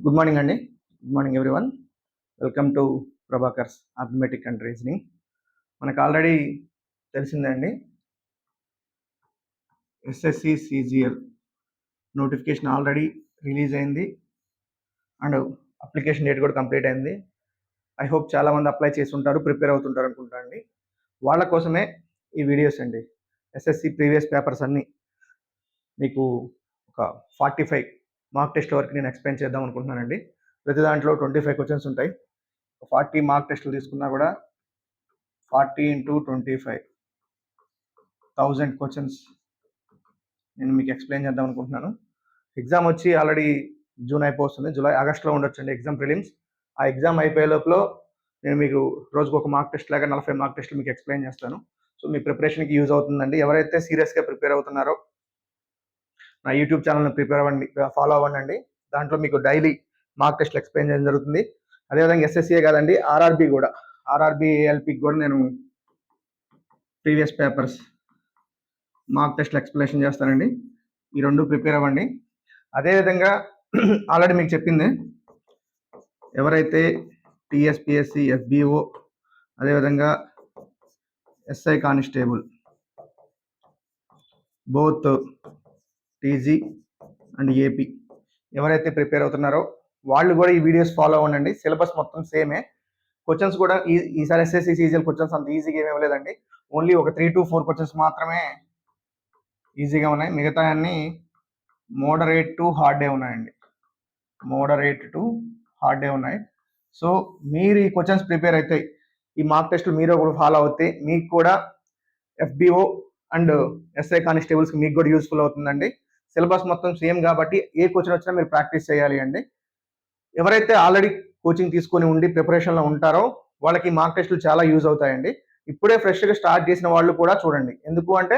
Good morning అండి. Good morning everyone. Welcome to Prabhakar's arithmetic and reasoning. మనకు already తెలిసిందే అండి, SSC CGL notification already release అయింది and application date కూడా complete అయింది. ఐ హోప్ చాలామంది అప్లై చేసి ఉంటారు, ప్రిపేర్ అవుతుంటారు అనుకుంటా అండి. వాళ్ళ కోసమే ఈ వీడియోస్ అండి. ఎస్ఎస్సి ప్రీవియస్ పేపర్స్ అన్నీ మీకు ఒక 45 మార్క్ టెస్ట్ వరకు నేను ఎక్స్ప్లెయిన్ చేద్దాం అనుకుంటున్నానండి. ప్రతి దాంట్లో 25 క్వశ్చన్స్ ఉంటాయి. 40 మార్క్ టెస్టులు తీసుకున్నా కూడా 40 × 25 1000 క్వశ్చన్స్ నేను మీకు ఎక్స్ప్లెయిన్ చేద్దాం అనుకుంటున్నాను. ఎగ్జామ్ వచ్చి ఆల్రెడీ జూన్ అయిపోతుంది, ఆగస్టులో ఉండొచ్చు అండి ఎగ్జామ్ ప్రిలిమ్స్. ఆ ఎగ్జామ్ అయిపోయే లోపల నేను మీకు రోజుకు ఒక మార్క్ టెస్ట్ లాగా 40 మార్క్ టెస్టులు మీకు ఎక్స్ప్లెయిన్ చేస్తాను. సో మీ ప్రిపరేషన్కి యూజ్ అవుతుందండి. ఎవరైతే సీరియస్గా ప్రిపేర్ అవుతున్నారో నా యూట్యూబ్ ఛానల్ని ఫాలో అవ్వండి. దాంట్లో మీకు డైలీ మార్క్ టెస్ట్లు ఎక్స్ప్లెయిన్ చేయడం జరుగుతుంది. అదేవిధంగా ఎస్ఎస్సీఏ కాదండి, ఆర్ఆర్బి ఏఎల్పికి కూడా నేను ప్రీవియస్ పేపర్స్ మార్క్ టెస్ట్లు ఎక్స్ప్లెనేషన్ చేస్తానండి. ఈ రెండు ప్రిపేర్ అవ్వండి. అదేవిధంగా ఆల్రెడీ మీకు చెప్పింది, ఎవరైతే టీఎస్పిఎస్సి, ఎఫ్బిఓ, అదేవిధంగా SI constable both TG and AP ఎవరైతే ప్రిపేర్ అవుతున్నారో వాళ్ళు కూడా ఈ వీడియోస్ ఫాలో అవ్వండి. సిలబస్ మొత్తం సేమే. క్వశ్చన్స్ కూడా ఈసారి ఎస్ఎస్సి సిజిఎల్ క్వశ్చన్స్ అంత ఈజీగా ఏమీ లేదండి. ఓన్లీ ఒక 3 to 4 క్వశ్చన్స్ మాత్రమే ఈజీగా ఉన్నాయి. మిగతా అన్ని మోడరేట్ టు హార్డే ఉన్నాయండి. ఉన్నాయి. సో మీరు ఈ క్వశ్చన్స్ ప్రిపేర్ అయితే, ఈ మార్క్ టెస్ట్లు మీరు కూడా ఫాలో అవుతే మీకు కూడా ఎఫ్బిఓ అండ్ ఎస్ఐ కానిస్టేబుల్స్కి మీకు కూడా యూస్ఫుల్ అవుతుందండి. సిలబస్ మొత్తం సేమ్ కాబట్టి ఏ క్వశ్చన్ వచ్చినా మీరు ప్రాక్టీస్ చేయాలి అండి. ఎవరైతే ఆల్రెడీ కోచింగ్ తీసుకొని ఉండి ప్రిపరేషన్లో ఉంటారో వాళ్ళకి మార్క్ టెస్టులు చాలా యూజ్ అవుతాయండి. ఇప్పుడే ఫ్రెష్గా స్టార్ట్ చేసిన వాళ్ళు కూడా చూడండి. ఎందుకు అంటే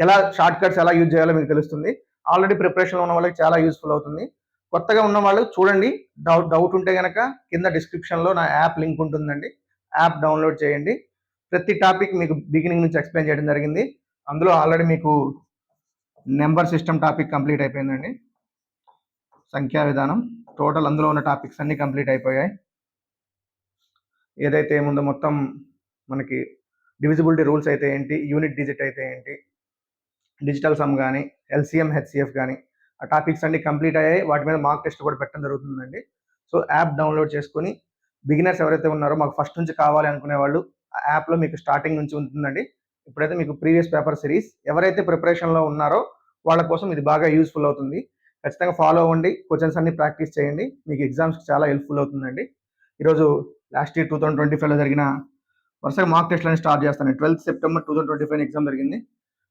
ఎలా షార్ట్ కట్స్ ఎలా యూజ్ చేయాలో మీకు తెలుస్తుంది. ఆల్రెడీ ప్రిపరేషన్లో ఉన్న వాళ్ళకి చాలా యూస్ఫుల్ అవుతుంది. కొత్తగా ఉన్న వాళ్ళు చూడండి. డౌట్ ఉంటే కనుక కింద డిస్క్రిప్షన్లో నా యాప్ లింక్ ఉంటుందండి. యాప్ డౌన్లోడ్ చేయండి. ప్రతి టాపిక్ మీకు బిగినింగ్ నుంచి ఎక్స్ప్లెయిన్ చేయడం జరిగింది. అందులో ఆల్రెడీ మీకు నెంబర్ సిస్టమ్ టాపిక్ కంప్లీట్ అయిపోయిందండి. సంఖ్యా విధానం టోటల్ అందులో ఉన్న టాపిక్స్ అన్నీ కంప్లీట్ అయిపోయాయి. ఏదైతే ఏముందో మొత్తం మనకి డివిజిబిలిటీ రూల్స్ అయితే ఏంటి, యూనిట్ డిజిట్ అయితే ఏంటి, డిజిటల్ సమ్ కానీ, ఎల్సిఎం హెచ్సిఎఫ్ కానీ, ఆ టాపిక్స్ అన్నీ కంప్లీట్ అయ్యాయి. వాటి మీద మార్క్ టెస్ట్ కూడా పెట్టడం జరుగుతుందండి. సో యాప్ డౌన్లోడ్ చేసుకొని బిగినర్స్ ఎవరైతే ఉన్నారో, మాకు ఫస్ట్ నుంచి కావాలి అనుకునే వాళ్ళు, ఆ యాప్లో మీకు స్టార్టింగ్ నుంచి ఉంటుందండి. ఇప్పుడైతే మీకు ప్రీవియస్ పేపర్ సిరీస్ ఎవరైతే ప్రిపరేషన్లో ఉన్నారో వాళ్ళ కోసం ఇది బాగా యూస్ఫుల్ అవుతుంది. ఖచ్చితంగా ఫాలో అవ్వండి. క్వశ్చన్స్ అన్ని ప్రాక్టీస్ చేయండి. మీకు ఎగ్జామ్స్కి చాలా హెల్ప్ఫుల్ అవుతుందండి. ఈరోజు లాస్ట్ ఇయర్ 2025లో జరిగిన వరుసగా మార్క్ టెస్ట్లని స్టార్ట్ చేస్తాను. 12 సెప్టెంబర్ 2025 ఎగ్జామ్ జరిగింది.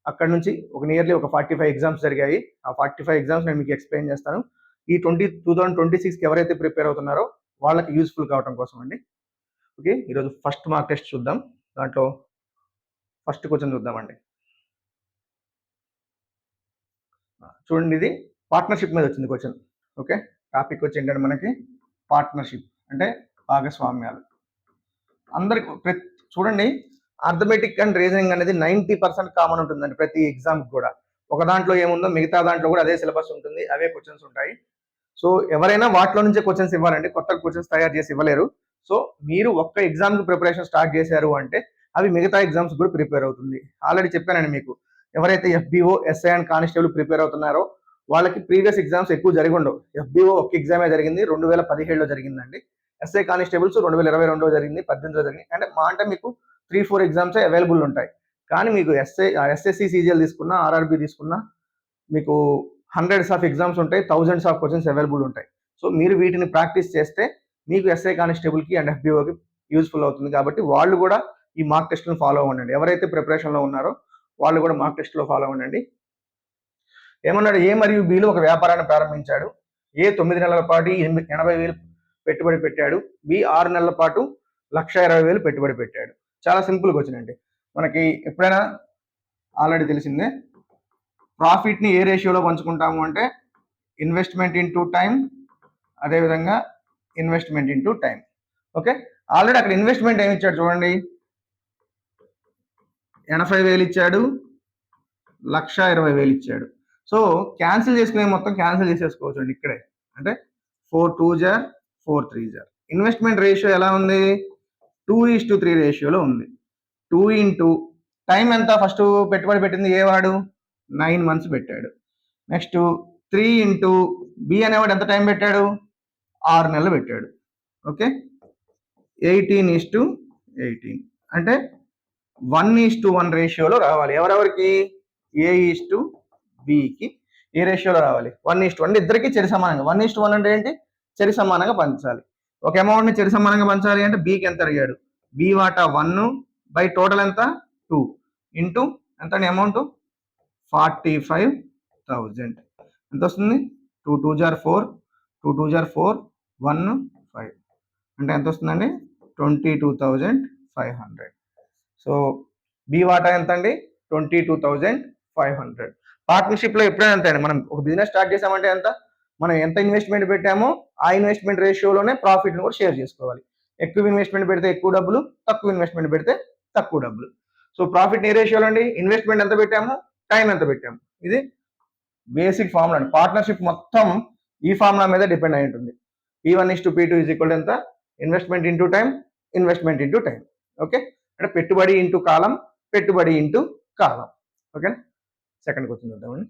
అక్కడ నుంచి నియర్లీ ఒక 45 ఎగ్జామ్స్ జరిగాయి. ఆ 45 ఎగ్జామ్స్ నేను మీకు ఎక్స్ప్లెయిన్ చేస్తాను. ఈ 2026కి ఎవరైతే ప్రిపేర్ అవుతున్నారో వాళ్ళకి యూస్ఫుల్ కావడం కోసం అండి. ఓకే, ఈరోజు ఫస్ట్ మార్క్ టెస్ట్ చూద్దాం. దాంట్లో ఫస్ట్ క్వశ్చన్ చూద్దామండి. చూడండి, ఇది పార్ట్నర్షిప్ మీద వచ్చింది క్వశ్చన్. ఓకే, టాపిక్ వచ్చి ఏంటంటే మనకి పార్ట్నర్షిప్ అంటే భాగస్వామ్యాలు. అందరికి చూడండి, అర్థమెటిక్ అండ్ రీజనింగ్ అనేది 90% కామన్ ఉంటుందండి ప్రతి ఎగ్జామ్కి కూడా. ఒక దాంట్లో ఏముందో మిగతా దాంట్లో కూడా అదే సిలబస్ ఉంటుంది, అవే క్వశ్చన్స్ ఉంటాయి. సో ఎవరైనా వాటిలో నుంచే క్వశ్చన్స్ ఇవ్వాలండి, కొత్త క్వశ్చన్స్ తయారు చేసి ఇవ్వలేరు. సో మీరు ఒక్క ఎగ్జామ్కి ప్రిపరేషన్ స్టార్ట్ చేశారు అంటే అవి మిగతా ఎగ్జామ్స్ కూడా ప్రిపేర్ అవుతుంది. ఆల్రెడీ చెప్పానండి మీకు, ఎవరైతే FBO, SI and constable prepare అవుతున్నారో వాళ్ళకి ప్రీవియస్ ఎగ్జామ్స్ ఎక్కువ జరిగి ఉండవు. ఎఫ్బిఓ ఒక్క ఎగ్జామే జరిగింది, 2017లో జరిగిందండి. ఎస్ఐ కానిస్టేబుల్స్ 2022లో జరిగింది, 18లో జరిగింది. అంటే మీకు 3-4 ఎగ్జామ్సే అవైలబుల్ ఉంటాయి. కానీ మీకు ఎస్ఎస్సి సిజిఎల్ తీసుకున్నా, ఆర్ఆర్బి తీసుకున్నా మీకు హండ్రెడ్స్ ఆఫ్ ఎగ్జామ్స్ ఉంటాయి, థౌజండ్స్ ఆఫ్ క్వశ్చన్స్ అవైలబుల్ ఉంటాయి. సో మీరు వీటిని ప్రాక్టీస్ చేస్తే మీకు ఎస్ఐ కానిస్టేబుల్కి అండ్ ఎఫ్బిఓకి యూస్ఫుల్ అవుతుంది. కాబట్టి వాళ్ళు కూడా ఈ మార్క్ టెస్ట్లను ఫాలో అవ్వండి. ఎవరైతే ప్రిపరేషన్లో ఉన్నారో వాళ్ళు కూడా మార్క్ టెస్ట్లో ఫాలో అవ్వండి. ఏమన్నాడు, ఏ మరియు బిలో ఒక వ్యాపారాన్ని ప్రారంభించాడు. ఏ 9 నెలల పాటు 80,000 పెట్టుబడి పెట్టాడు. బి 6 నెలల పాటు 1,20,000 పెట్టుబడి పెట్టాడు. చాలా సింపుల్గా వచ్చిందండి. మనకి ఎప్పుడైనా ఆల్రెడీ తెలిసిందే, ప్రాఫిట్ని ఏ రేషియోలో పంచుకుంటాము అంటే ఇన్వెస్ట్మెంట్ ఇంటూ టైం, అదేవిధంగా investment into time. Okay, already అక్కడ ఇన్వెస్ట్మెంట్ ఏమి ఇచ్చాడు చూడండి, 80,000 ఇచ్చాడు, 1,20,000 ఇచ్చాడు. సో క్యాన్సిల్ చేసుకునే మొత్తం క్యాన్సిల్ చేసేసుకోవచ్చు అండి ఇక్కడే. అంటే 4 2 జార్ 4 3 జార్. ఇన్వెస్ట్మెంట్ రేషియో ఎలా ఉంది? 2:3 రేషియోలో ఉంది. 2 ఇంటూ టైం ఎంత? ఫస్ట్ పెట్టుబడి పెట్టింది ఏ వాడు 9 మంత్స్ పెట్టాడు. నెక్స్ట్ 3 ఇంటూ బి అనేవాడు ఎంత టైం పెట్టాడు? 6 నెలలు పెట్టాడు. ఓకే, 18:18 అంటే 1:1 రేషియోలో రావాలి. ఎవరెవరికి? A:B కి ఏ రేషియోలో రావాలి? 1:1 అంటే ఇద్దరికి చెరి సమానంగా. 1:1 అంటే ఏంటి? చెరి సమానంగా పంచాలి. ఒక అమౌంట్ ని చెరి సమానంగా పంచాలి అంటే బికి ఎంత అడిగాడు? బి వాటా 1 బై టోటల్ ఎంత 2 ఇంటూ ఎంత అమౌంట్ 45,000. ఎంత వస్తుంది? 2 2 జార్ 4 2 2 జార్ 4 1 5 అంటే ఎంత వస్తుందండి? 22,500. సో బి వాటా ఎంత అండి? 22,500. పార్ట్నర్షిప్ లో ఎప్పుడైనా అంతే అండి. మనం ఒక బిజినెస్ స్టార్ట్ చేసామంటే ఎంత, మనం ఎంత ఇన్వెస్ట్మెంట్ పెట్టామో ఆ ఇన్వెస్ట్మెంట్ రేషియోలోనే ప్రాఫిట్ కూడా షేర్ చేసుకోవాలి. ఎక్కువ ఇన్వెస్ట్మెంట్ పెడితే ఎక్కువ డబ్బులు, తక్కువ ఇన్వెస్ట్మెంట్ పెడితే తక్కువ డబ్బులు. సో ప్రాఫిట్ ఏ రేషియోలో అండి? ఇన్వెస్ట్మెంట్ ఎంత పెట్టాము, టైం ఎంత పెట్టాము. ఇది బేసిక్ ఫార్ములా అండి. పార్ట్నర్షిప్ మొత్తం ఈ ఫార్ములా మీద డిపెండ్ అయి ఉంటుంది. P1:P2 = ఎంత? Investment into time, investment into time. Okay, అంటే పెట్టుబడి ఇంటూ కాలం, పెట్టుబడి ఇంటూ కాలం. ఓకే, సెకండ్ క్వశ్చన్ చూద్దామండి.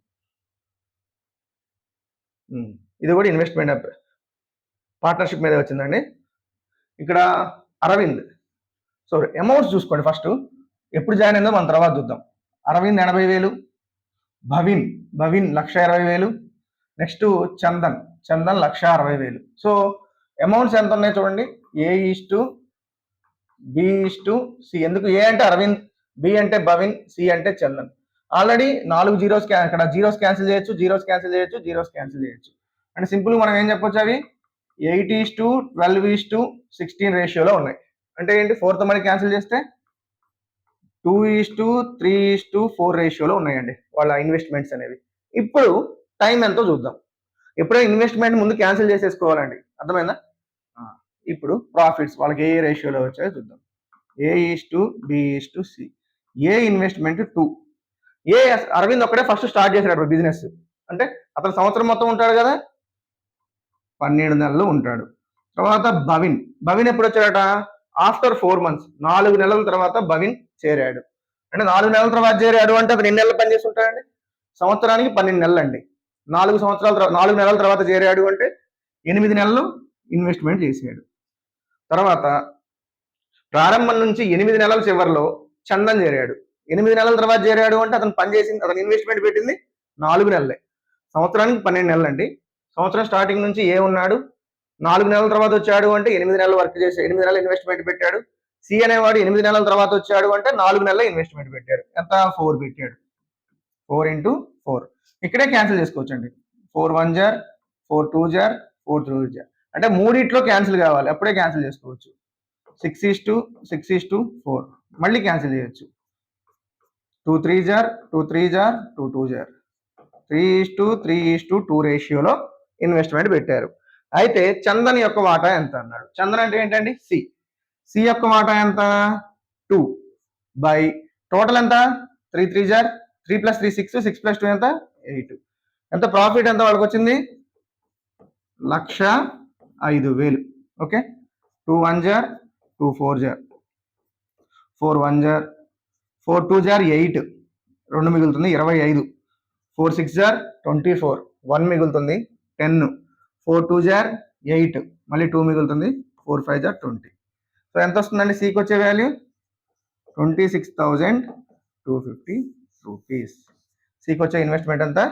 ఇది కూడా ఇన్వెస్ట్మెంట్ పార్ట్నర్షిప్ మీద వచ్చిందండి. ఇక్కడ అరవింద్. సో అమౌంట్స్ చూసుకోండి. ఫస్ట్ ఎప్పుడు జాయిన్ అయిందో మనం తర్వాత చూద్దాం. Aravind 80,000, Bhavin 1,20,000, next Chandan 1,60,000. So amounts ఎంత ఉన్నాయి చూడండి. A:B:C. ఎందుకు ఏ అంటే అరవింద్, బి అంటే భవిన్, సి అంటే చందన్. ఆల్రెడీ 4 జీరోస్ ఇక్కడ జీరోస్ క్యాన్సిల్ చేయొచ్చు, జీరోస్ క్యాన్సిల్ చేయొచ్చు, జీరోస్ క్యాన్సిల్ చేయొచ్చు. అంటే సింపుల్ మనం ఏం చెప్పొచ్చు? అవి 8:12:16 రేషియోలో ఉన్నాయి. అంటే ఏంటి? 4తో మళ్ళీ క్యాన్సిల్ చేస్తే 2:3:4 రేషియోలో ఉన్నాయండి వాళ్ళ ఇన్వెస్ట్మెంట్స్ అనేవి. ఇప్పుడు టైం ఎంతో చూద్దాం. ఎప్పుడైనా ఇన్వెస్ట్మెంట్ ముందు క్యాన్సిల్ చేసేసుకోవాలండి. అర్థమైందా? ఇప్పుడు ప్రాఫిట్స్ వాళ్ళకి ఏ రేషియోలో వచ్చాయో చూద్దాం. A:B:C. ఏ ఇన్వెస్ట్మెంట్ 2. అరవింద్ ఒక్కడే ఫస్ట్ స్టార్ట్ చేశాడు బిజినెస్. అంటే అతను సంవత్సరం మొత్తం ఉంటాడు కదా, 12 నెలలు ఉంటాడు. తర్వాత భవిన్ ఎప్పుడు వచ్చాడట? ఆఫ్టర్ 4 months, 4 నెలల తర్వాత భవిన్ చేరాడు. అంటే 4 నెలల తర్వాత చేరాడు అంటే అతను ఎన్ని నెలలు పనిచేసి ఉంటాడండి? సంవత్సరానికి 12 నెలలు అండి. 4 నెలల తర్వాత చేరాడు అంటే 8 నెలలు ఇన్వెస్ట్మెంట్ చేసాడు. తర్వాత ప్రారంభం నుంచి 8 నెలల చివరిలో చందన్ చేరాడు. 8 నెలల తర్వాత చేరాడు అంటే అతను పనిచేసింది, అతను ఇన్వెస్ట్మెంట్ పెట్టింది 4 నెలలే. సంవత్సరానికి 12 నెలలు అండి. సంవత్సరం స్టార్టింగ్ నుంచి ఏ ఉన్నాడు? 4 నెలల తర్వాత వచ్చాడు అంటే 8 నెలలు వర్క్ చేసి 8 నెలలు ఇన్వెస్ట్మెంట్ పెట్టాడు. సి అనేవాడు 8 నెలల తర్వాత వచ్చాడు అంటే 4 నెలల ఇన్వెస్ట్మెంట్ పెట్టాడు. ఎంత? 4 పెట్టాడు. 4 ఇంటూ 4 ఇక్కడే క్యాన్సిల్ చేసుకోవచ్చండి. 4 1 జార్ 4 2 జార్ 4 3 జార్. అంటే మూడిట్లో క్యాన్సిల్ కావాలి, అప్పుడే క్యాన్సిల్ చేసుకోవచ్చు. 6:4 మళ్ళీ క్యాన్సిల్ చేయొచ్చు. 2 3 జార్ 2 3 జార్ 2 2 జార్. 3:3:2 రేషియోలో ఇన్వెస్ట్మెంట్ పెట్టారు. అయితే చందన్ యొక్క వాటా ఎంత అన్నాడు? చందన్ అంటే ఏంటండి? సి యొక్క వాటా ఎంత? 2 బై టోటల్ ఎంత? 3 3 జార్ 3 + 3 6 6 + 2 ఎంత? 8. ఎంత ప్రాఫిట్ ఎంత వాళ్ళకి వచ్చింది? 1,05,000. ఓకే, 2 1 జార్ 2 4 జార్ 4 1 జార్ 4 2 జార్ 8 2 మిగులుతుంది 25. 4 6 జార్ 24 1 మిగులుతుంది 10. 4 2 జార్ 8 మళ్ళీ 2 మిగులుతుంది 4 5 జార్ 20. సో ఎంత వస్తుందండి సికి వచ్చే వాల్యూ? 26,250 రూపీస్. సికి వచ్చే ఇన్వెస్ట్మెంట్ అంతా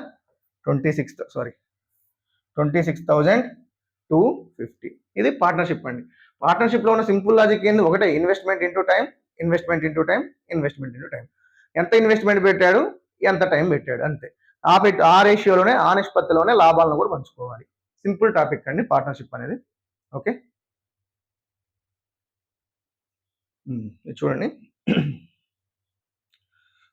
26,250. ఇది పార్ట్నర్షిప్ అండి. పార్ట్నర్షిప్ లో ఉన్న సింపుల్ లాజిక్ ఏంది? ఒకటే, investment into time, investment into time, investment into time. ఎంత ఇన్వెస్ట్మెంట్ పెట్టాడు, ఎంత టైం పెట్టాడు, అంతే. ఆ రేషియోలోనే, ఆ నిష్పత్తిలోనే లాభాలను కూడా పంచుకోవాలి. సింపుల్ టాపిక్ అండి పార్ట్నర్షిప్ అనేది. ఓకే, చూడండి.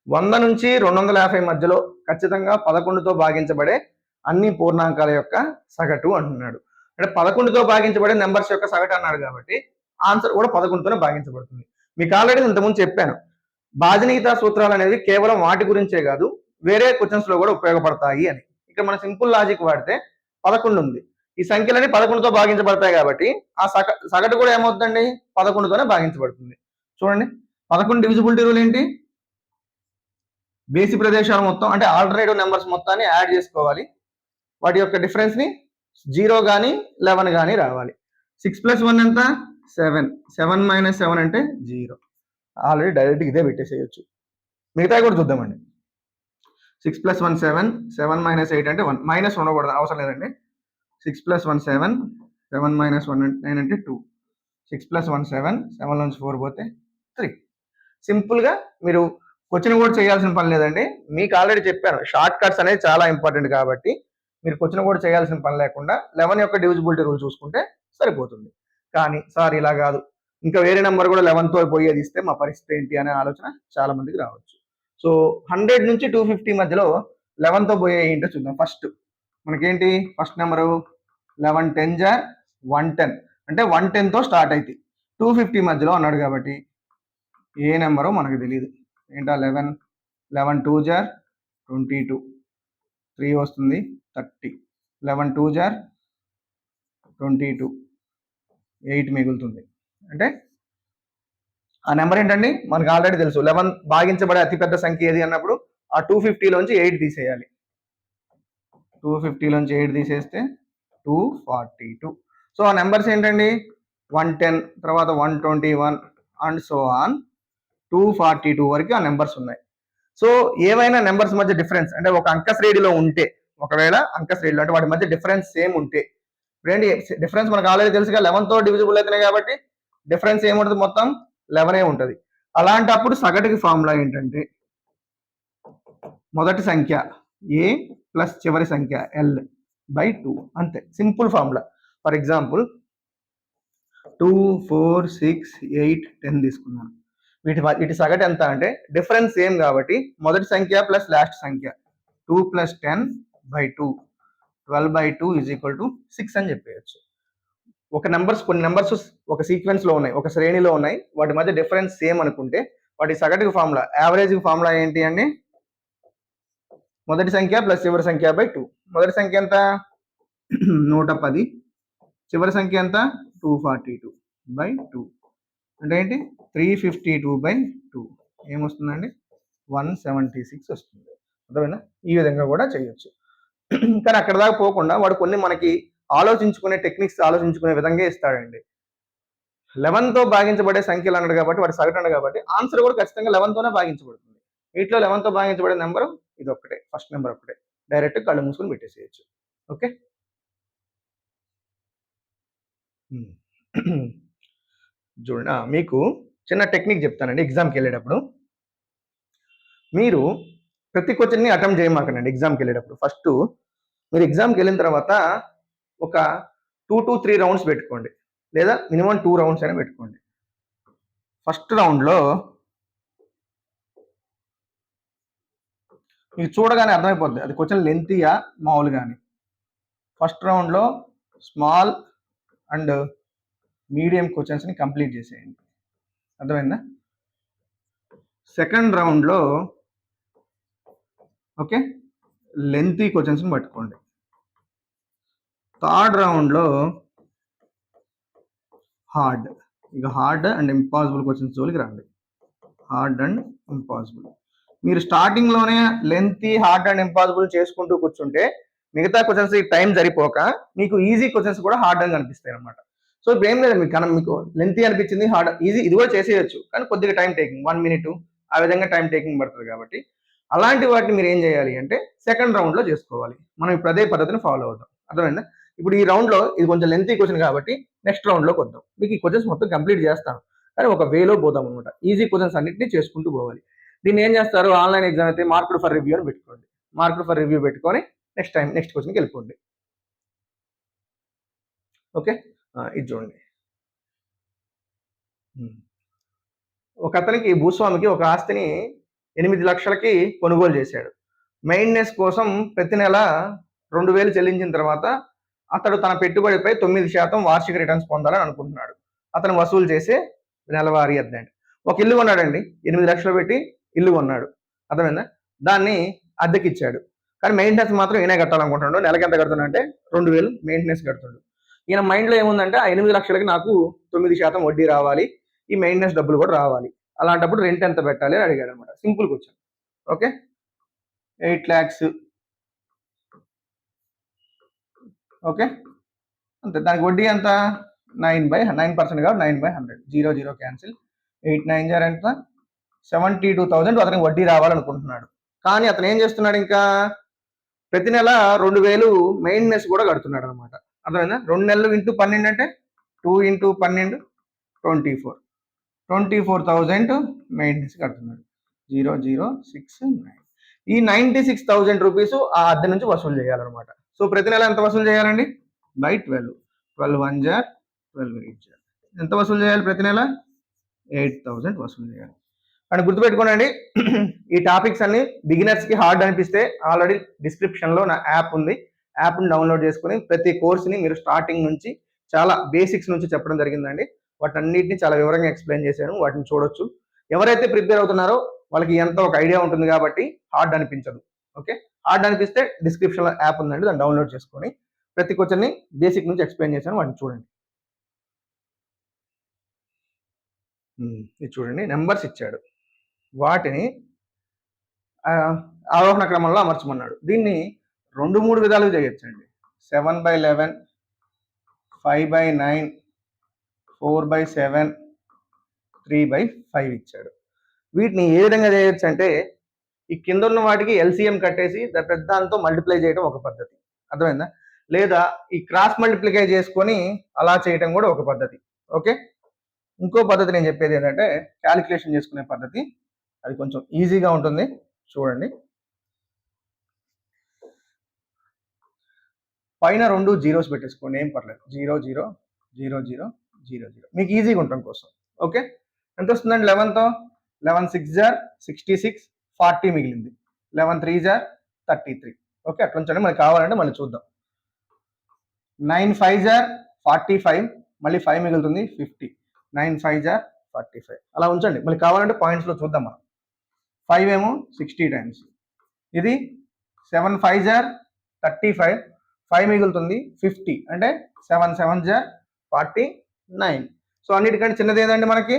100 నుంచి 250 మధ్యలో ఖచ్చితంగా 11తో భాగించబడే అన్ని పూర్ణాంకాల యొక్క సగటు అంటున్నాడు. అంటే 11తో భాగించబడే నెంబర్స్ యొక్క సగటు అన్నాడు కాబట్టి ఆన్సర్ కూడా 11తోనే భాగించబడుతుంది. మీకు ఆల్రెడీ ఇంతకుముందు చెప్పాను, భాజనీయతా సూత్రాలు అనేవి కేవలం వాటి గురించే కాదు, వేరే క్వశ్చన్స్ లో కూడా ఉపయోగపడతాయి అని. ఇక్కడ మన సింపుల్ లాజిక్ వాడితే 11 ఉంది. ఈ సంఖ్యలన్నీ 11తో భాగించబడతాయి కాబట్టి ఆ సగటు కూడా ఏమవుతుందండి 11తోనే భాగించబడుతుంది. చూడండి 11 డివిజిబిలిటీ రూల్ ఏంటి? బేసి ప్రదేశాలు మొత్తం అంటే ఆల్టర్నేటివ్ నెంబర్స్ మొత్తాన్ని యాడ్ చేసుకోవాలి. వాటి యొక్క డిఫరెన్స్ ని 0 కానీ 11 కానీ రావాలి. 6 + 1 ఎంత? 7. 7 - 7 అంటే 0. ఆల్రెడీ డైరెక్ట్ ఇదే పెట్టేసేయచ్చు. మిగతా కూడా చూద్దామండి. 6 + 1 7, 7 - 8 అంటే 1. మైనస్ ఉండకూడదు, అవసరం లేదండి. 6 + 1 7, 7 - 1 9 అంటే 2. 6 + 1 7, 7 నుంచి 4 పోతే 3. సింపుల్గా మీరు క్వశ్చన్ కూడా చేయాల్సిన పని లేదండి. మీకు ఆల్రెడీ చెప్పాను షార్ట్ కట్స్ అనేది చాలా ఇంపార్టెంట్ కాబట్టి మీరు క్వశ్చన్ కూడా చేయాల్సిన పని లేకుండా 11 యొక్క డివిజిబిలిటీ రూల్ చూసుకుంటే సరిపోతుంది. కానీ సార్ ఇలా కాదు, ఇంకా వేరే నెంబర్ కూడా 11తో పోయేది ఇస్తే మా పరిస్థితి ఏంటి అనే ఆలోచన చాలా మందికి రావచ్చు. సో 100 నుంచి 250 మధ్యలో 11తో పోయే ఏంటో చూద్దాం. ఫస్ట్ మనకేంటి ఫస్ట్ నెంబరు 11 10 = 110 అంటే 110తో స్టార్ట్ అవుతుంది. 250 మధ్యలో అన్నాడు కాబట్టి ఏ నెంబరో మనకు తెలియదు. ఏంటా 11 11 2 = 22, 3 వస్తుంది 30. 11 2 = 22, 8 మిగులుతుంది. అంటే ఆ నెంబర్ ఏంటండి మనకు ఆల్రెడీ తెలుసు. 11 భాగించబడే అతిపెద్ద సంఖ్య ఏది అన్నప్పుడు ఆ 250లోంచి 8 తీసేయాలి. 250లోంచి 8 తీసేస్తే 242. సో ఆ నెంబర్స్ ఏంటండి 110, తర్వాత 121 అండ్ సో ఆన్ 242 వరకు ఆ నెంబర్స్ ఉన్నాయి. సో ఏవైనా నెంబర్స్ మధ్య డిఫరెన్స్ అంటే ఒక అంక శ్రేణిలో ఉంటే, ఒకవేళ అంక శ్రేణిలో అంటే వాటి మధ్య డిఫరెన్స్ సేమ్ ఉంటే, ఏంటి డిఫరెన్స్ మనకు ఆల్రెడీ తెలుసుగా 11తో డివిజిబుల్ అవుతున్నాయి కాబట్టి డిఫరెన్స్ ఏముంటుంది మొత్తం 11 ఉంటుంది. అలాంటప్పుడు సగటుకి ఫార్ములా ఏంటంటే మొదటి సంఖ్య a ప్లస్ చివరి సంఖ్య l/2 అంతే, సింపుల్ ఫార్ములా. ఫర్ ఎగ్జాంపుల్ 2 4 6 8 10 తీసుకున్నాను. వీటి సగటు ఎంత అంటే డిఫరెన్స్ సేమ్ కాబట్టి మొదటి సంఖ్య ప్లస్ లాస్ట్ సంఖ్య 2 + 10/2 12/2 = 6 అని చెప్పేయచ్చు. కొన్ని నెంబర్స్ ఒక సీక్వెన్స్ లో ఉన్నాయి, ఒక శ్రేణిలో ఉన్నాయి, వాటి మధ్య డిఫరెన్స్ సేమ్ అనుకుంటే వాటి సగటుకి ఫార్ములా యావరేజ్ ఫార్ములా ఏంటి అండి? మొదటి సంఖ్య ప్లస్ చివరి సంఖ్య /2. మొదటి సంఖ్య ఎంత 110, చివరి సంఖ్య ఎంత 242/2 అంటే ఏంటి 352/2 ఏమొస్తుందండి 176 వస్తుంది. అర్థమైనా? ఈ విధంగా కూడా చేయొచ్చు. కానీ అక్కడ దాకా పోకుండా వాడు కొన్ని మనకి ఆలోచించుకునే టెక్నిక్స్ ఆలోచించుకునే విధంగా ఇస్తాడండి. 11తో భాగించబడే సంఖ్యలు అన్నాడు కాబట్టి వాడు సగటు అన్నాడు కాబట్టి ఆన్సర్ కూడా ఖచ్చితంగా 11తోనే భాగించబడుతుంది. వీటిలో 11తో భాగించబడే నెంబరు ఇది ఒక్కటే, ఫస్ట్ నెంబర్ ఒక్కటే. డైరెక్ట్ కళ్ళు మూసుకొని పెట్టేసేయచ్చు. ఓకే, చూడండి మీకు చిన్న టెక్నిక్ చెప్తానండి. ఎగ్జామ్కి వెళ్ళేటప్పుడు మీరు ప్రతి క్వశ్చన్ని అటెంప్ట్ చేయమాకండి. ఎగ్జామ్కి వెళ్ళేటప్పుడు ఫస్ట్ మీరు ఎగ్జామ్కి వెళ్ళిన తర్వాత ఒక 2 to 3 రౌండ్స్ పెట్టుకోండి, లేదా మినిమం 2 రౌండ్స్ అయినా పెట్టుకోండి. ఫస్ట్ రౌండ్లో మీకు చూడగానే అర్థమైపోద్ది అది క్వశ్చన్ లెంతీయా మామూలు కానీ. ఫస్ట్ రౌండ్లో స్మాల్ అండ్ మీడియం క్వశ్చన్స్ని కంప్లీట్ చేసేయండి. అర్థమైందా? సెకండ్ రౌండ్లో ఓకే లెంతీ క్వశ్చన్స్ని పట్టుకోండి. థర్డ్ రౌండ్లో హార్డ్, ఇక హార్డ్ అండ్ ఇంపాసిబుల్ క్వశ్చన్స్ జోలికి రండి. హార్డ్ అండ్ ఇంపాసిబుల్ మీరు స్టార్టింగ్లోనే లెంతీ హార్డ్ అండ్ ఇంపాసిబుల్ చేసుకుంటూ కూర్చుంటే మిగతా క్వశ్చన్స్ టైం సరిపోక మీకు ఈజీ క్వశ్చన్స్ కూడా హార్డ్ అని కనిపిస్తాయి అనమాట. సో ఇప్పుడు ఏం లేదు, మీకు లెంతీ అనిపించింది హార్డ్ ఈజీ ఇది కూడా చేసేయచ్చు, కానీ కొద్దిగా టైం టేకింగ్ 1 minute ఆ విధంగా టైం టేకింగ్ పడుతుంది. కాబట్టి అలాంటి వాటిని మీరు ఏం చేయాలి అంటే సెకండ్ రౌండ్లో చేసుకోవాలి. మనం ఇప్పుడు అదే పద్ధతిని ఫాలో అవుతాం. అర్థమైందా? ఇప్పుడు ఈ రౌండ్లో ఇది కొంచెం లెంతీ క్వశ్చన్ కాబట్టి నెక్స్ట్ రౌండ్లోకి వద్దాం. మీకు ఈ క్వశ్చన్స్ మొత్తం కంప్లీట్ చేస్తాను, కానీ ఒక వేలో పోతాం అనమాట. ఈజీ క్వశ్చన్స్ అన్నింటినీ చేసుకుంటూ పోవాలి. దీన్ని ఏం చేస్తారు, ఆన్లైన్ ఎగ్జామ్ అయితే మార్క్డ్ ఫర్ రివ్యూ అని పెట్టుకోండి. మార్క్డ్ ఫర్ రివ్యూ పెట్టుకొని నెక్స్ట్ క్వశ్చన్కి వెళ్ళిపోండి. ఓకే, ఇది చూడండి. ఒక అతనికి భూస్వామికి ఒక ఆస్తిని 8 లక్షలకి కొనుగోలు చేశాడు. మెయింటెనెన్స్ కోసం ప్రతి నెల 2000 చెల్లించిన తర్వాత అతడు తన పెట్టుబడిపై 9% వార్షిక రిటర్న్స్ పొందాలని అనుకుంటున్నాడు. అతను వసూలు చేసే నెలవారీ అద్దె. ఒక ఇల్లు కొన్నాడండి, 8 లక్షలు పెట్టి ఇల్లు కొన్నాడు. అర్థమైందా? దాన్ని అద్దెకిచ్చాడు. కానీ మెయింటెనెన్స్ మాత్రం ఈయనే కట్టాలనుకుంటున్నాడు. నెలకి ఎంత కడుతున్నాడు అంటే 2000 మెయింటెనెన్స్ కడుతున్నాడు. ఈయన మైండ్లో ఏముందంటే ఆ 8 లక్షలకి నాకు 9% వడ్డీ రావాలి, ఈ మెయింటెనెన్స్ డబ్బులు కూడా రావాలి. అలాంటప్పుడు రెంట్ ఎంత పెట్టాలి అని అడిగాడు అనమాట. Simple question. Okay, 8 lakhs. Okay, అంతే. దానికి వడ్డీ ఎంత? 9% కాబట్టి 9/100. 0 0 క్యాన్సిల్. 8 9 జార్ ఎంత? 72,000 అతనికి వడ్డీ రావాలనుకుంటున్నాడు. కానీ అతను ఏం చేస్తున్నాడు, ఇంకా ప్రతి నెల 2000 మెయింటెనెన్స్ కూడా కడుతున్నాడు అనమాట. అర్థమైందా? 2 నెలలు ఇంటూ 12 అంటే 2 × 12 24,000 మెయింటెనెన్స్ కడుతున్నాడు. 0 0 6 9. ఈ 96,000 రూపీస్ ఆ అద్దె నుంచి వసూలు చేయాలన్నమాట. సో ప్రతి నెల ఎంత వసూలు చేయాలండి? బై 12. 12 1 జార్ 12 8 జార్. ఎంత వసూలు చేయాలి ప్రతి నెల? 8,000 వసూలు చేయాలి. అని గుర్తుపెట్టుకోనండి. ఈ టాపిక్స్ అన్ని బిగినర్స్కి హార్డ్ అనిపిస్తే ఆల్రెడీ డిస్క్రిప్షన్లో నా యాప్ ఉంది. యాప్ని డౌన్లోడ్ చేసుకుని ప్రతి కోర్స్ని మీరు స్టార్టింగ్ నుంచి చాలా బేసిక్స్ నుంచి చెప్పడం జరిగిందండి. వాటన్నిటిని చాలా వివరంగా ఎక్స్ప్లెయిన్ చేశాను. వాటిని చూడొచ్చు. ఎవరైతే ప్రిపేర్ అవుతున్నారో వాళ్ళకి ఎంతో ఒక ఐడియా ఉంటుంది కాబట్టి హార్డ్ అనిపించదు. ఓకే, హార్డ్ అనిపిస్తే డిస్క్రిప్షన్లో యాప్ ఉందండి, దాన్ని డౌన్లోడ్ చేసుకొని ప్రతి క్వశ్చన్ని బేసిక్ నుంచి ఎక్స్ప్లెయిన్ చేశాను, వాటిని చూడండి. ఇది చూడండి, నెంబర్స్ ఇచ్చాడు, వాటిని ఆరోహణ క్రమంలో అమర్చమన్నాడు. దీన్ని 2-3 విధాలుగా చేయొచ్చండి. 7/11, 5/9, 4/7, 3/5 ఇచ్చాడు. వీటిని ఏ విధంగా చేయొచ్చు అంటే ఈ కింద ఉన్న వాటికి ఎల్సిఎం కట్టేసి దాంతో మల్టిప్లై చేయడం ఒక పద్ధతి. అర్థమైందా? లేదా ఈ క్రాస్ మల్టిప్లికై చేసుకొని అలా చేయడం కూడా ఒక పద్ధతి. ఓకే, ఇంకో పద్ధతి నేను చెప్పేది ఏంటంటే క్యాలిక్యులేషన్ చేసుకునే పద్ధతి. అది కొంచెం ఈజీగా ఉంటుంది, చూడండి. పైన 2 జీరోస్ పెట్టేసుకోండి, ఏం పర్లేదు. 0 0 0 0 0 0 మీకు ఈజీగా ఉండటం కోసం. ఓకే, ఎంత వస్తుందండి 11తో? 11 6 జార్ 66, 40 మిగిలింది. 11 3 జార్ 33. ఓకే, అట్లా ఉంచండి. మనకి కావాలంటే మళ్ళీ చూద్దాం. 9 5 జార్ 45, మళ్ళీ 5 మిగులుతుంది 50. 9 5 జార్ 45. అలా ఉంచండి. మళ్ళీ కావాలంటే పాయింట్స్లో చూద్దాం మనం. 5 ఏమో 60 టైమ్స్. ఇది 7 5 జార్ 35, 5 మిగులుతుంది 50. అంటే 7 7 జార్ 49. సో అన్నిటికంటే చిన్నది ఏదండి మనకి?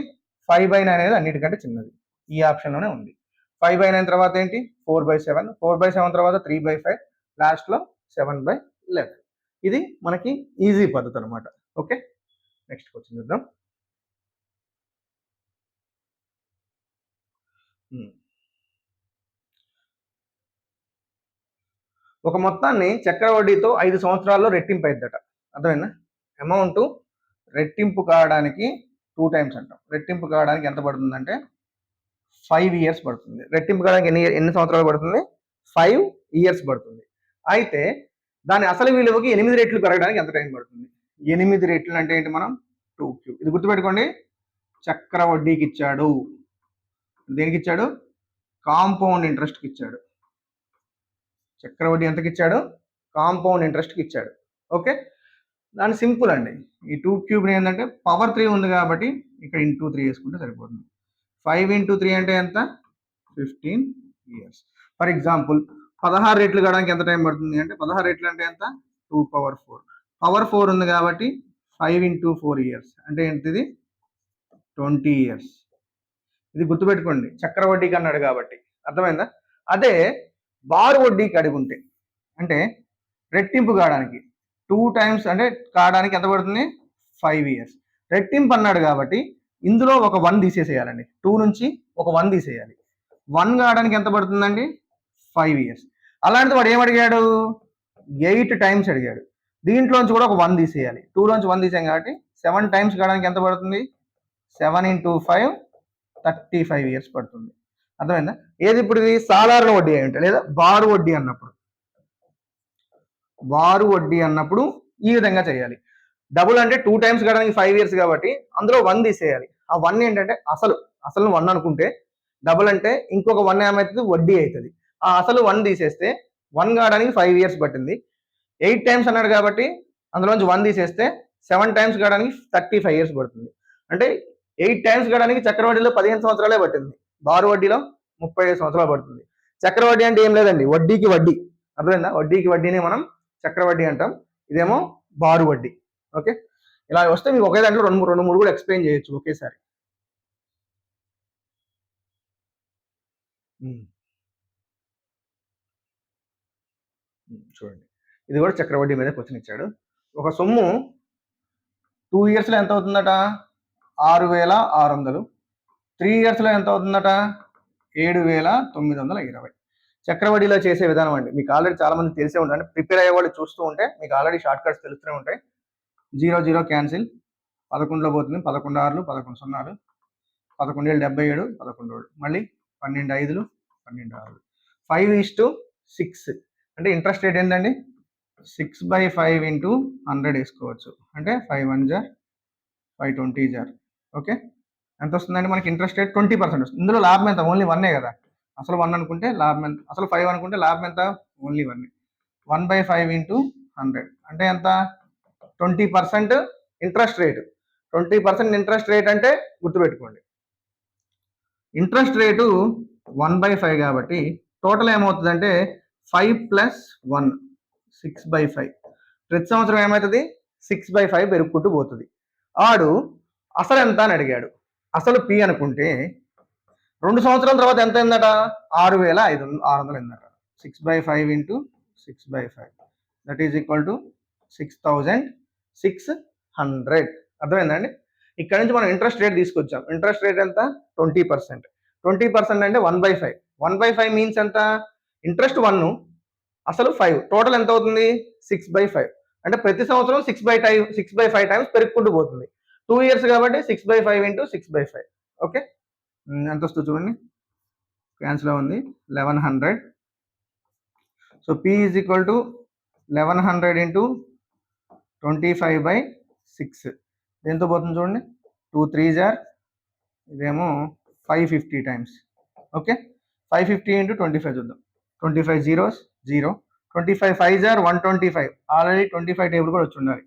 5/9 అనేది అన్నిటికంటే చిన్నది. ఈ ఆప్షన్లోనే ఉంది. 5/9 తర్వాత ఏంటి? 4/7. 4/7 తర్వాత 3/5, లాస్ట్లో 7/11. ఇది మనకి ఈజీ పద్ధతి అనమాట. ఓకే, నెక్స్ట్ క్వశ్చన్ చూద్దాం. ఒక మొత్తాన్ని చక్ర వడ్డీతో 5 సంవత్సరాల్లో రెట్టింపు అయిద్దట. అర్థమైందా? అమౌంట్ రెట్టింపు కావడానికి 2 times అంటాం. రెట్టింపు కావడానికి ఎంత పడుతుందంటే 5 years పడుతుంది. రెట్టింపు కావడానికి ఎన్ని సంవత్సరాలు పడుతుంది? 5 years పడుతుంది. అయితే దాని అసలు విలువకి 8 రెట్లు పెరగడానికి ఎంత టైం పడుతుంది? 8 రెట్లు అంటే ఏంటి? మనం 2/3. ఇది గుర్తుపెట్టుకోండి. చక్ర వడ్డీకి ఇచ్చాడు. దేనికి ఇచ్చాడు? కాంపౌండ్ ఇంట్రెస్ట్కి ఇచ్చాడు. చక్రవడ్డీ ఎంతకి ఇచ్చాడు? కాంపౌండ్ ఇంట్రెస్ట్కి ఇచ్చాడు. ఓకే, దాని సింపుల్ అండి. ఈ 2³ ఏంటంటే పవర్ 3 ఉంది కాబట్టి ఇక్కడ ఇంటూ 3 వేసుకుంటే సరిపోతుంది. 5 × 3 అంటే ఎంత? 15 years. ఫర్ ఎగ్జాంపుల్ 16 రెట్లు కావడానికి ఎంత టైం పడుతుంది అంటే 16 రెట్లు అంటే ఎంత? 2/4. పవర్ 4 ఉంది కాబట్టి 5 × 4 years అంటే ఏంటిది? 20 years. ఇది గుర్తుపెట్టుకోండి, చక్రవడ్డీకి అన్నాడు కాబట్టి. అర్థమైందా? అదే బారు వడ్డీకి అడుగుంటే అంటే రెట్టింపు కావడానికి 2 times అంటే కావడానికి ఎంత పడుతుంది? 5 years. రెట్టింపు అన్నాడు కాబట్టి ఇందులో ఒక 1 తీసేసేయాలండి. 2 నుంచి ఒక 1 తీసేయాలి. 1 కావడానికి ఎంత పడుతుందండి? 5 years. అలాంటిది వాడు ఏమడిగాడు? 8 times అడిగాడు. దీంట్లోంచి కూడా ఒక 1 తీసేయాలి. 2లోంచి 1 తీసాం కాబట్టి 7 times కావడానికి ఎంత పడుతుంది? 7 × 5 35 years పడుతుంది. అర్థమైందా? ఏది ఇప్పుడు? ఇది సాధారణ వడ్డీ అయి ఉంటాయి, లేదా బారు వడ్డీ అన్నప్పుడు. బారు వడ్డీ అన్నప్పుడు ఈ విధంగా చేయాలి. డబుల్ అంటే 2 times కావడానికి 5 years కాబట్టి అందులో 1 తీసేయాలి. ఆ 1 ఏంటంటే అసలు 1 అనుకుంటే, డబుల్ అంటే ఇంకొక 1 ఏమవుతుంది? వడ్డీ అవుతుంది. ఆ అసలు 1 తీసేస్తే 1 కావడానికి 5 years పట్టింది. 8 times అన్నాడు కాబట్టి అందులోంచి 1 తీసేస్తే 7 times కావడానికి 35 years పడుతుంది. అంటే 8 times కావడానికి చక్రవడ్డీలో 15 సంవత్సరాలే పట్టింది. బారు వడ్డీలో 35 సంవత్సరాలు పడుతుంది. చక్రవడ్డీ అంటే ఏం లేదండి, వడ్డీకి వడ్డీ. అర్థమైందా? వడ్డీకి వడ్డీని మనం చక్రవడ్డీ అంటాం, ఇదేమో బారు వడ్డీ. ఓకే, ఇలా వస్తే మీకు ఒకే దాంట్లో రెండు మూడు కూడా ఎక్స్ప్లెయిన్ చేయొచ్చు ఒకేసారి. చూడండి, ఇది కూడా చక్రవడ్డీ మీద క్వశ్చన్ ఇచ్చాడు. ఒక సొమ్ము 2 ఇయర్స్లో ఎంత అవుతుందట? 6,600. 3 ఇయర్స్లో ఎంత అవుతుందట? 7,920. చక్రవడ్డీలో చేసే విధానం అండి, మీకు ఆల్రెడీ చాలా మంది తెలిసే ఉంటుంది. ప్రిపేర్ అయ్యే వాళ్ళు చూస్తూ ఉంటే మీకు ఆల్రెడీ షార్ట్ కట్స్ తెలుస్తూనే ఉంటాయి. 0 0 క్యాన్సిల్, 11లో పోతుంది, 11 6లు 11 0లు, 11 7 77, 11 మళ్ళీ 12 5లు 12 6లు, 5:6. అంటే ఇంట్రెస్ట్ రేట్ ఏంటండి? 6/5 ఇంటూ 100 వేసుకోవచ్చు. అంటే 5 1 జా 5 20 జా. ఓకే, ఎంత వస్తుందండి మనకి ఇంట్రెస్ట్ రేట్? 20% వస్తుంది. ఇందులో లాభం ఎంత? ఓన్లీ 1 కదా. అసలు 1 అనుకుంటే లాభం ఎంత? అసలు 5 అనుకుంటే లాభం ఎంత? ఓన్లీ 1. 1/5 ఇంటూ 100 అంటే ఎంత? 20% ఇంట్రెస్ట్ రేటు. 20% ఇంట్రెస్ట్ రేట్ అంటే గుర్తుపెట్టుకోండి, ఇంట్రెస్ట్ రేటు 1/5 కాబట్టి టోటల్ ఏమవుతుందంటే 5 + 1 6/5. ప్రతి సంవత్సరం ఏమవుతుంది? 6/5 పెరుగుకుంటూ పోతుంది. ఆడు అసలు ఎంత అని అడిగాడు. అసలు పి అనుకుంటే 2 సంవత్సరాల తర్వాత ఎంత అయిందట? 6,600 అయిందట. 6/5 into 6/5 that is equal to 6,600. అర్థమైందండి? ఇక్కడ నుంచి మనం ఇంట్రెస్ట్ రేట్ తీసుకొచ్చాం. ఇంట్రెస్ట్ రేట్ ఎంత? 20%. 20% అంటే 1/5. 1/5 మీన్స్ ఎంత? ఇంట్రెస్ట్ 1, అసలు 5, టోటల్ ఎంత అవుతుంది? 6/5. అంటే ప్రతి సంవత్సరం 6/5 టైమ్స్ పెరుగుకుంటూ పోతుంది. 2 ఇయర్స్ కాబట్టి 6/5 ఇంటూ 6/5. ఓకే, ఎంత వస్తుంది చూడండి, క్యాన్సిల్ ఉంది 1100. So P is equal to 1100 into 25/6. దేంతో పోతుంది చూడండి, 2 3 జా, ఇదేమో 550 టైమ్స్. ఓకే, 550 ఇంటూ 25 చూద్దాం. 25 zeros 0, 25 5 జా 125. ఆల్రెడీ 25 టేబుల్ కూడా వచ్చి ఉండాలి.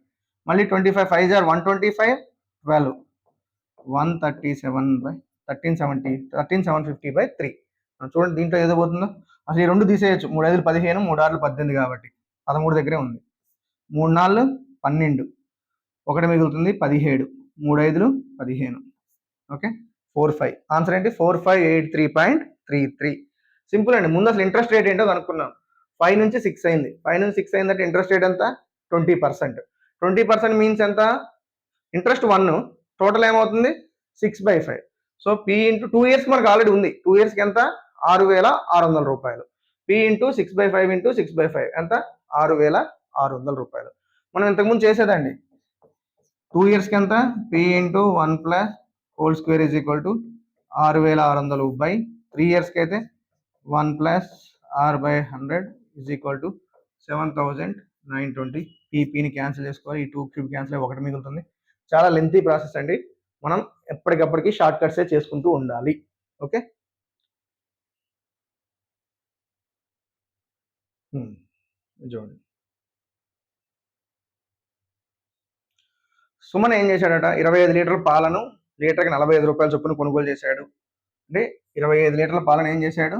మళ్ళీ 25 5 జా 125, 12 137/1350/3. చూడండి దీంట్లో ఏదో పోతుందో. అసలు ఈ రెండు తీసేయచ్చు. 3 5 15, 3 6 18 కాబట్టి 13 దగ్గరే ఉంది. 3 4 12, 1 మిగులుతుంది 17, 3 5 15. ఓకే, 4 5. ఆన్సర్ ఏంటి? 4583.33. సింపుల్ అండి. ముందు అసలు ఇంట్రెస్ట్ రేట్ ఏంటో కనుక్కున్నాం. 5 నుంచి 6 అయింది. 5 నుంచి 6 అయిందంటే ఇంట్రెస్ట్ రేట్ ఎంత? 20%. 20% మీన్స్ ఎంత? ఇంట్రెస్ట్ 1, టోటల్ ఏమవుతుంది? 6/5. సో పి ఇంటూ 2 ఇయర్స్కి మనకు ఆల్రెడీ ఉంది. 2 ఇయర్స్కి ఎంత? 6,600 రూపాయలు. పి ఇంటూ 6/5 ఇంటూ 6/5 ఎంత? 6,600 రూపాయలు. మనం ఇంతకుముందు చేసేదండి. 2 ఇయర్స్కి ఎంత? P into 1 + whole square is equal to 6,600 3 ఇయర్స్కి అయితే 1 + r/100 ఈజ్ ఈక్వల్ టు 7,920. పీని క్యాన్సిల్ చేసుకోవాలి. ఈ 2 క్యూబ్ క్యాన్సిల్ అయ్యి 1 మిగులుతుంది. చాలా లెంతీ ప్రాసెస్ అండి. మనం ఎప్పటికప్పటికి షార్ట్ కట్సే చేసుకుంటూ ఉండాలి. ఓకే, చూడండి, సుమన్ ఏం చేశాడట? 25 లీటర్ల పాలను లీటర్కి 45 రూపాయల చొప్పున కొనుగోలు చేశాడు. అంటే 25 లీటర్ల పాలను ఏం చేశాడు?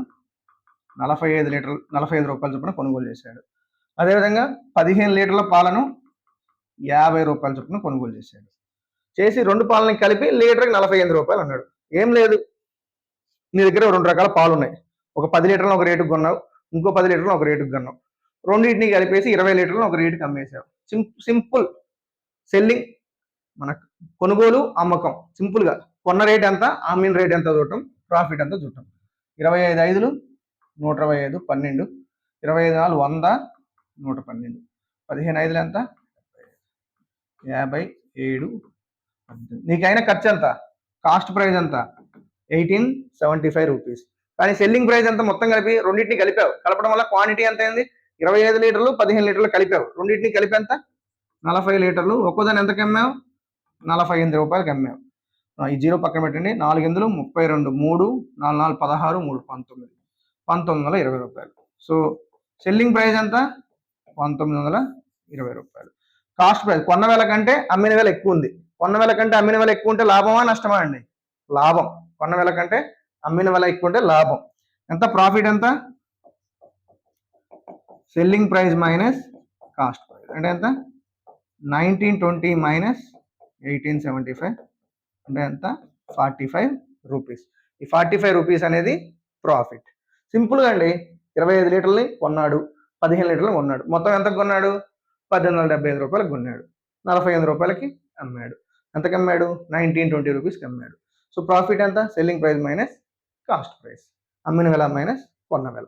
45 రూపాయల చొప్పున కొనుగోలు చేశాడు. అదేవిధంగా 15 లీటర్ల పాలను 50 రూపాయల చొప్పున కొనుగోలు చేశాడు. చేసి 2 పాలని కలిపి లీటర్కి 45 రూపాయలు అన్నాడు. ఏం లేదు, నీ దగ్గర 2 రకాల పాలు ఉన్నాయి. ఒక 10 లీటర్లను ఒక రేటుకు కొన్నావు, ఇంకో 10 లీటర్లను ఒక రేటుకు కొన్నావు. రెండింటిని కలిపేసి 20 లీటర్లను ఒక రేటుకి అమ్మేశావు. సింపుల్ సెల్లింగ్, మన కొనుగోలు అమ్మకం. సింపుల్గా కొన్న రేట్ ఎంత, అమ్మిన రేట్ ఎంత చూడటం, ప్రాఫిట్ ఎంత చూడటం. 25 5లు 125, 12, 25 4 100, 112, 15 5లు ఎంత? 57. నీకైనా ఖర్చు ఎంత? కాస్ట్ ప్రైస్ ఎంత? 1875 రూపీస్. కానీ సెల్లింగ్ ప్రైస్ ఎంత? మొత్తం కలిపి రెండింటిని కలిపావు. కలపడం వల్ల క్వాంటిటీ ఎంత అయింది? 25 లీటర్లు 15 లీటర్లు కలిపావు. రెండింటిని కలిపి ఎంత? 40 లీటర్లు. ఒక్కోదాన్ని ఎంతకి అమ్మావు? 48 రూపాయలకి అమ్మావు. ఈ 0 పక్కన పెట్టండి. 4 8 32, 3 4 4 16, 3 19, 1920 రూపాయలు. సో సెల్లింగ్ ప్రైస్ ఎంత? 1920 రూపాయలు. కాస్ట్ ప్రైస్ కొన్న వేల కంటే అమ్మిన వేల ఎక్కువ ఉంది. కొన్న వేల కంటే అమ్మిన వేల ఎక్కువ ఉంటే లాభమా నష్టమా అండి? లాభం. కొన్న వేల కంటే అమ్మిన వేల ఎక్కువ ఉంటే లాభం. ఎంత? ప్రాఫిట్ ఎంత? Selling price minus cost price అంటే ఎంత 1920 మైనస్ 1875 అంటే ఎంత 45 రూపీస్. ఈ 45 రూపీస్ అనేది ప్రాఫిట్. సింపుల్గా అండి, 25 లీటర్ని కొన్నాడు, 15 లీటర్లు కొన్నాడు, మొత్తం ఎంత కొన్నాడు 1875 రూపాయలకు కొన్నాడు, 45 రూపాయలకి అమ్మాడు. ఎంతకు అమ్మాడు 1920 రూపీస్కి అమ్మాడు. సో ప్రాఫిట్ ఎంత selling price minus cost price, అమ్మిన వెల మైనస్ కొన్న వెల.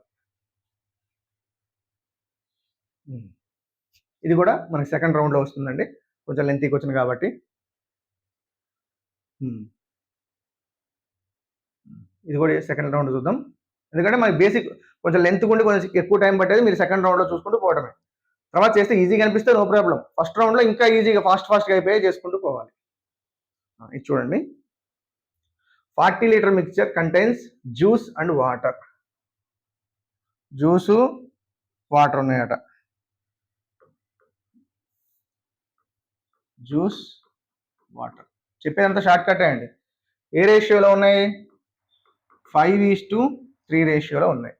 ఇది కూడా మనకి సెకండ్ రౌండ్లో వస్తుందండి, కొంచెం లెంతీ క్వశ్చన్ కాబట్టి. ఇది కూడా సెకండ్ రౌండ్ చూద్దాం, ఎందుకంటే మనకి బేసిక్ కొంచెం లెంత్ ఉండి కొంచెం ఎక్కువ టైం పట్టేది, మీరు సెకండ్ రౌండ్లో చూసుకుంటూ పోవడమే. తర్వాత చేస్తే ఈజీగా అనిపిస్తే నో ప్రాబ్లం, ఫస్ట్ రౌండ్లో ఇంకా ఈజీగా ఫాస్ట్గా అయిపోయి చేసుకుంటూ పోవాలి. ఇది చూడండి, 40 litre mixture contains juice and water. Juice water ఉన్నాయట, జ్యూస్ వాటర్ చెప్పేదంతా షార్ట్ కట్ అండి. ఏ రేషియోలో ఉన్నాయి 5:3 రేషియోలో ఉన్నాయి.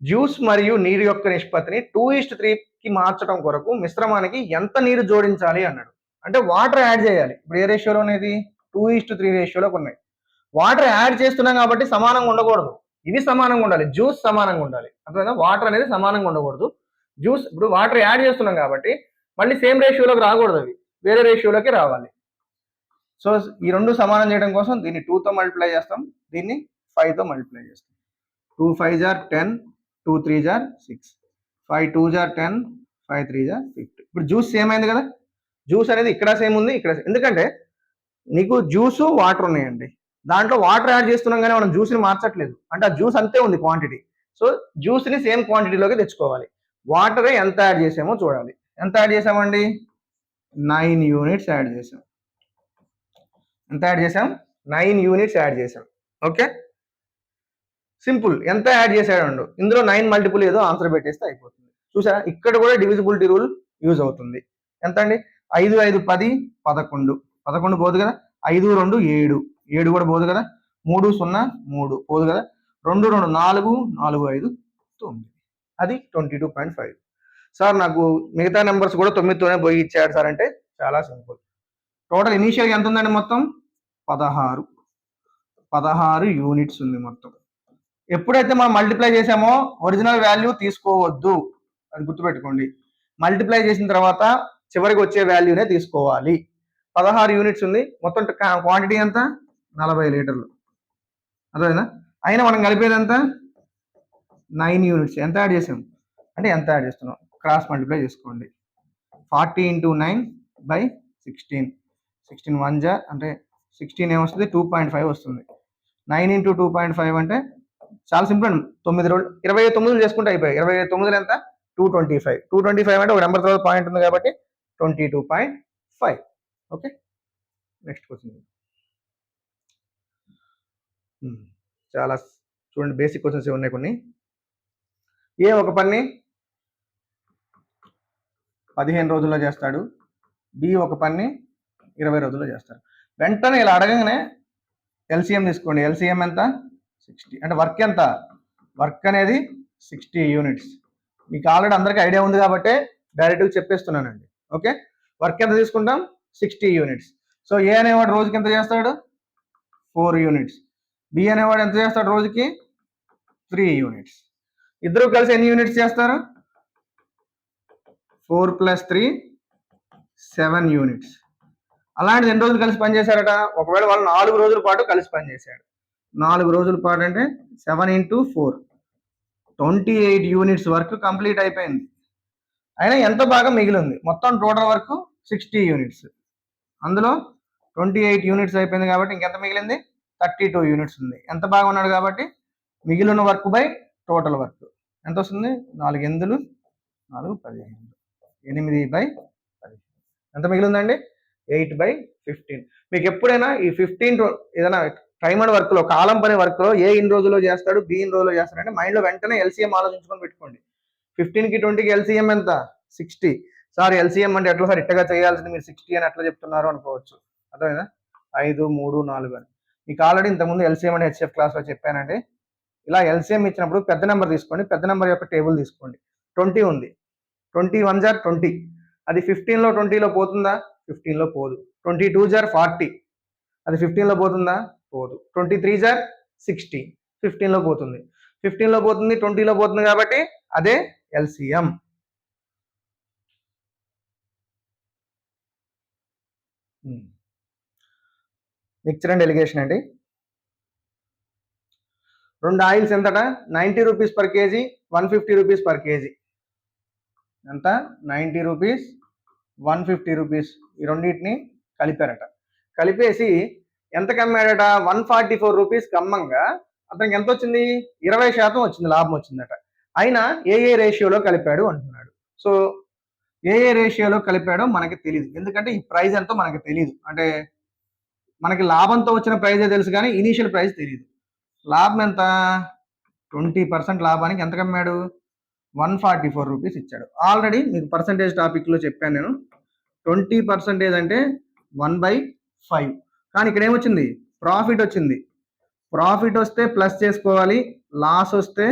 జ్యూస్ మరియు నీరు యొక్క నిష్పత్తిని 2:3కి మార్చడం కొరకు మిశ్రమానికి ఎంత నీరు జోడించాలి అన్నాడు. అంటే వాటర్ యాడ్ చేయాలి. ఇప్పుడు ఏ రేషియోలో అనేది 2:3 రేషియోలోకి ఉన్నాయి. వాటర్ యాడ్ చేస్తున్నాం కాబట్టి సమానంగా ఉండకూడదు, ఇవి సమానంగా ఉండాలి, జ్యూస్ సమానంగా ఉండాలి. అర్థమైందా, వాటర్ అనేది సమానంగా ఉండకూడదు. జ్యూస్ ఇప్పుడు వాటర్ యాడ్ చేస్తున్నాం కాబట్టి మళ్ళీ సేమ్ రేషియోలోకి రాకూడదు, అవి వేరే రేషియోలోకి రావాలి. సో ఈ రెండు సమానం చేయడం కోసం దీన్ని 2తో మల్టిప్లై చేస్తాం, దీన్ని 5తో మల్టిప్లై చేస్తాం. 2 5s are 10, 2 3s are 6, 5 2s are 10, 5 3s are 50. ఇప్పుడు జ్యూస్ సేమ్ అయింది కదా, జ్యూస్ అనేది ఇక్కడ సేమ్ ఉంది, ఇక్కడ ఎందుకంటే నీకు జ్యూస్ వాటర్ ఉన్నాయండి, దాంట్లో వాటర్ యాడ్ చేస్తున్నాం కానీ మనం జ్యూస్ని మార్చట్లేదు, అంటే ఆ జ్యూస్ అంతే ఉంది క్వాంటిటీ. సో జ్యూస్ని సేమ్ క్వాంటిటీలోకి తెచ్చుకోవాలి. వాటర్ ఎంత యాడ్ చేసామో చూడాలి. ఎంత యాడ్ చేసామండి 9 యూనిట్స్ యాడ్ చేసాం. ఎంత యాడ్ చేసాం 9 యూనిట్స్ యాడ్ చేసాం. Okay, simple. ఎంత యాడ్ చేశాడు ఇందులో 9 మల్టిపుల్ ఏదో ఆన్సర్ పెట్టేస్తే అయిపోతుంది. చూసారా, ఇక్కడ కూడా డివిజిబిలిటీ రూల్ యూజ్ అవుతుంది. ఎంత అండి 5 5 10 11, 11 పోదు కదా, 5 2 7, 7 కూడా పోదు కదా, 3 0 3 పోదు కదా, 2 2 4 4 5 9, అది 22.5. సార్ నాకు మిగతా నెంబర్స్ కూడా 9తోనే పోయి ఇచ్చాడు సార్ అంటే చాలా సింపుల్. టోటల్ ఇనీషియల్గా ఎంత ఉందండి మొత్తం 16 యూనిట్స్ ఉంది మొత్తం. ఎప్పుడైతే మనం మల్టిప్లై చేసామో ఒరిజినల్ వాల్యూ తీసుకోవద్దు, అది గుర్తుపెట్టుకోండి. మల్టిప్లై చేసిన తర్వాత చివరికి వచ్చే వాల్యూనే తీసుకోవాలి. 16 యూనిట్స్ ఉంది, మొత్తం క్వాంటిటీ ఎంత 40 లీటర్లు. అదేనా, అయినా మనం కలిపేది ఎంత 9 యూనిట్స్. ఎంత యాడ్ చేసాం అంటే ఎంత యాడ్ చేస్తున్నాం క్రాస్ మల్టిప్లై చేసుకోండి. 40 × 9/16, 16 1 జా అంటే 16 ఏమొస్తుంది 2.5 వస్తుంది. 9 × 2.5 అంటే చాలా సింపుల్ అండి, 9 రోజులు 29 చేసుకుంటే అయిపోయాయి. 29 ఎంత 225, 225 అంటే ఒక నెంబర్ తర్వాత పాయింట్ ఉంది కాబట్టి 22.5. Okay, next question. చాలా చూడండి, బేసిక్ క్వశ్చన్స్ ఉన్నాయి కొన్ని. ఏ ఒక పని 15 రోజుల్లో చేస్తాడు, బి ఒక పని 20 రోజుల్లో చేస్తాడు. వెంటనే ఇలా అడగగానే ఎల్సిఎం తీసుకోండి. ఎల్సిఎం ఎంత 60 అంటే వర్క్ ఎంత, వర్క్ అనేది 60 యూనిట్స్. మీకు ఆల్రెడీ అందరికీ ఐడియా ఉంది కాబట్టి డైరెక్ట్గా చెప్పేస్తున్నానండి. ఓకే, వర్క్ ఎంత తీసుకుంటాం 60 యూనిట్స్. సో ఏ అనేవాడు రోజుకి ఎంత చేస్తాడు 4 యూనిట్స్, బి అనేవాడు ఎంత చేస్తాడు రోజుకి 3 యూనిట్స్. ఇద్దరు కలిసి ఎన్ని యూనిట్స్ చేస్తారు 4 + 3 7 యూనిట్స్. అలాంటిది ఎన్ని రోజులు కలిసి పనిచేశారట, ఒకవేళ వాళ్ళు 4 రోజుల పాటు కలిసి పనిచేశాడు. 4 రోజుల పాటు అంటే 7 × 4 28 యూనిట్స్ వర్క్ కంప్లీట్ అయిపోయింది. అయినా ఎంత బాగా మిగిలింది, మొత్తం టోటల్ వర్క్ 60 యూనిట్స్, అందులో 28 యూనిట్స్ అయిపోయింది కాబట్టి ఇంకెంత మిగిలింది 32 యూనిట్స్ ఉంది. ఎంత బాగా ఉన్నాడు కాబట్టి మిగిలిన వర్క్ బై టోటల్ వర్క్ ఎంత వస్తుంది 4 8 4 15, 8/15 ఎంత మిగిలిందండి 8/15. మీకు ఎప్పుడైనా ఈ 15 ఏదైనా టైమర్ వర్క్లో కాలం పని వర్క్లో ఏ ఇన్ని రోజుల్లో చేస్తాడు బి ఇన్ని రోజుల్లో చేస్తాడు అంటే మైండ్లో వెంటనే ఎల్సిఎం ఆలోచించుకొని పెట్టుకోండి. 15కి 20కి ఎల్సిఎం ఎంత 60. సార్ ఎల్సిఎం అంటే ఎట్లా సార్ ఇట్టగా చేయాల్సింది మీరు 60 అని ఎట్లా చెప్తున్నారు అనుకోవచ్చు. అర్థమైందా 5 3 4 అని మీకు ఆల్రెడీ ఇంతకుముందు ఎల్సిఎం అంటే హెచ్ఎఫ్ క్లాస్లో చెప్పానండి. ఇలా ఎల్సిఎం ఇచ్చినప్పుడు పెద్ద నెంబర్ తీసుకోండి, పెద్ద నెంబర్ యొక్క టేబుల్ తీసుకోండి. 20 ఉంది, 20 1 జార్ 20, అది 15లో 20లో పోతుందా? 15లో పోదు. 22 జార్ 40, అది 15లో పోతుందా? పోదు. 23 జార్ 60, 15లో పోతుంది. 15లో పోతుంది, 20లో పోతుంది, కాబట్టి అదే ఎల్సిఎం. మిక్చర్ అండ్ ఎలిగేషన్ అండి. 2 ఆయిల్స్ ఎంతట? 90 rupees per KG, 150 rupees per KG. ఎంత? 90 రూపీస్, 150 రూపీస్, ఈ రెండింటిని కలిపారట. కలిపేసి ఎంత కమ్మాడట? 144 రూపీస్ కమ్మంగా అతనికి ఎంత వచ్చింది? 20% వచ్చింది, లాభం వచ్చిందట. అయినా ఏ రేషియోలో కలిపాడు అంటున్నాడు. సో ఏ రేషియోలో కలిపాడో మనకి తెలియదు, ఎందుకంటే ఈ ప్రైస్ ఎంతో మనకి తెలియదు. అంటే మనకి లాభంతో వచ్చిన ప్రైజే తెలుసు కానీ ఇనీషియల్ ప్రైస్ తెలియదు. లాభం ఎంత? 20% లాభానికి ఎంత కమ్మాడు? 144 రూపీస్ ఇచ్చాడు. ఆల్రెడీ మీకు పర్సంటేజ్ టాపిక్లో చెప్పాను నేను. 20% అంటే 1/5. కానీ ఇక్కడ ఏమొచ్చింది? ప్రాఫిట్ వచ్చింది. ప్రాఫిట్ వస్తే ప్లస్ చేసుకోవాలి, లాస్ వస్తే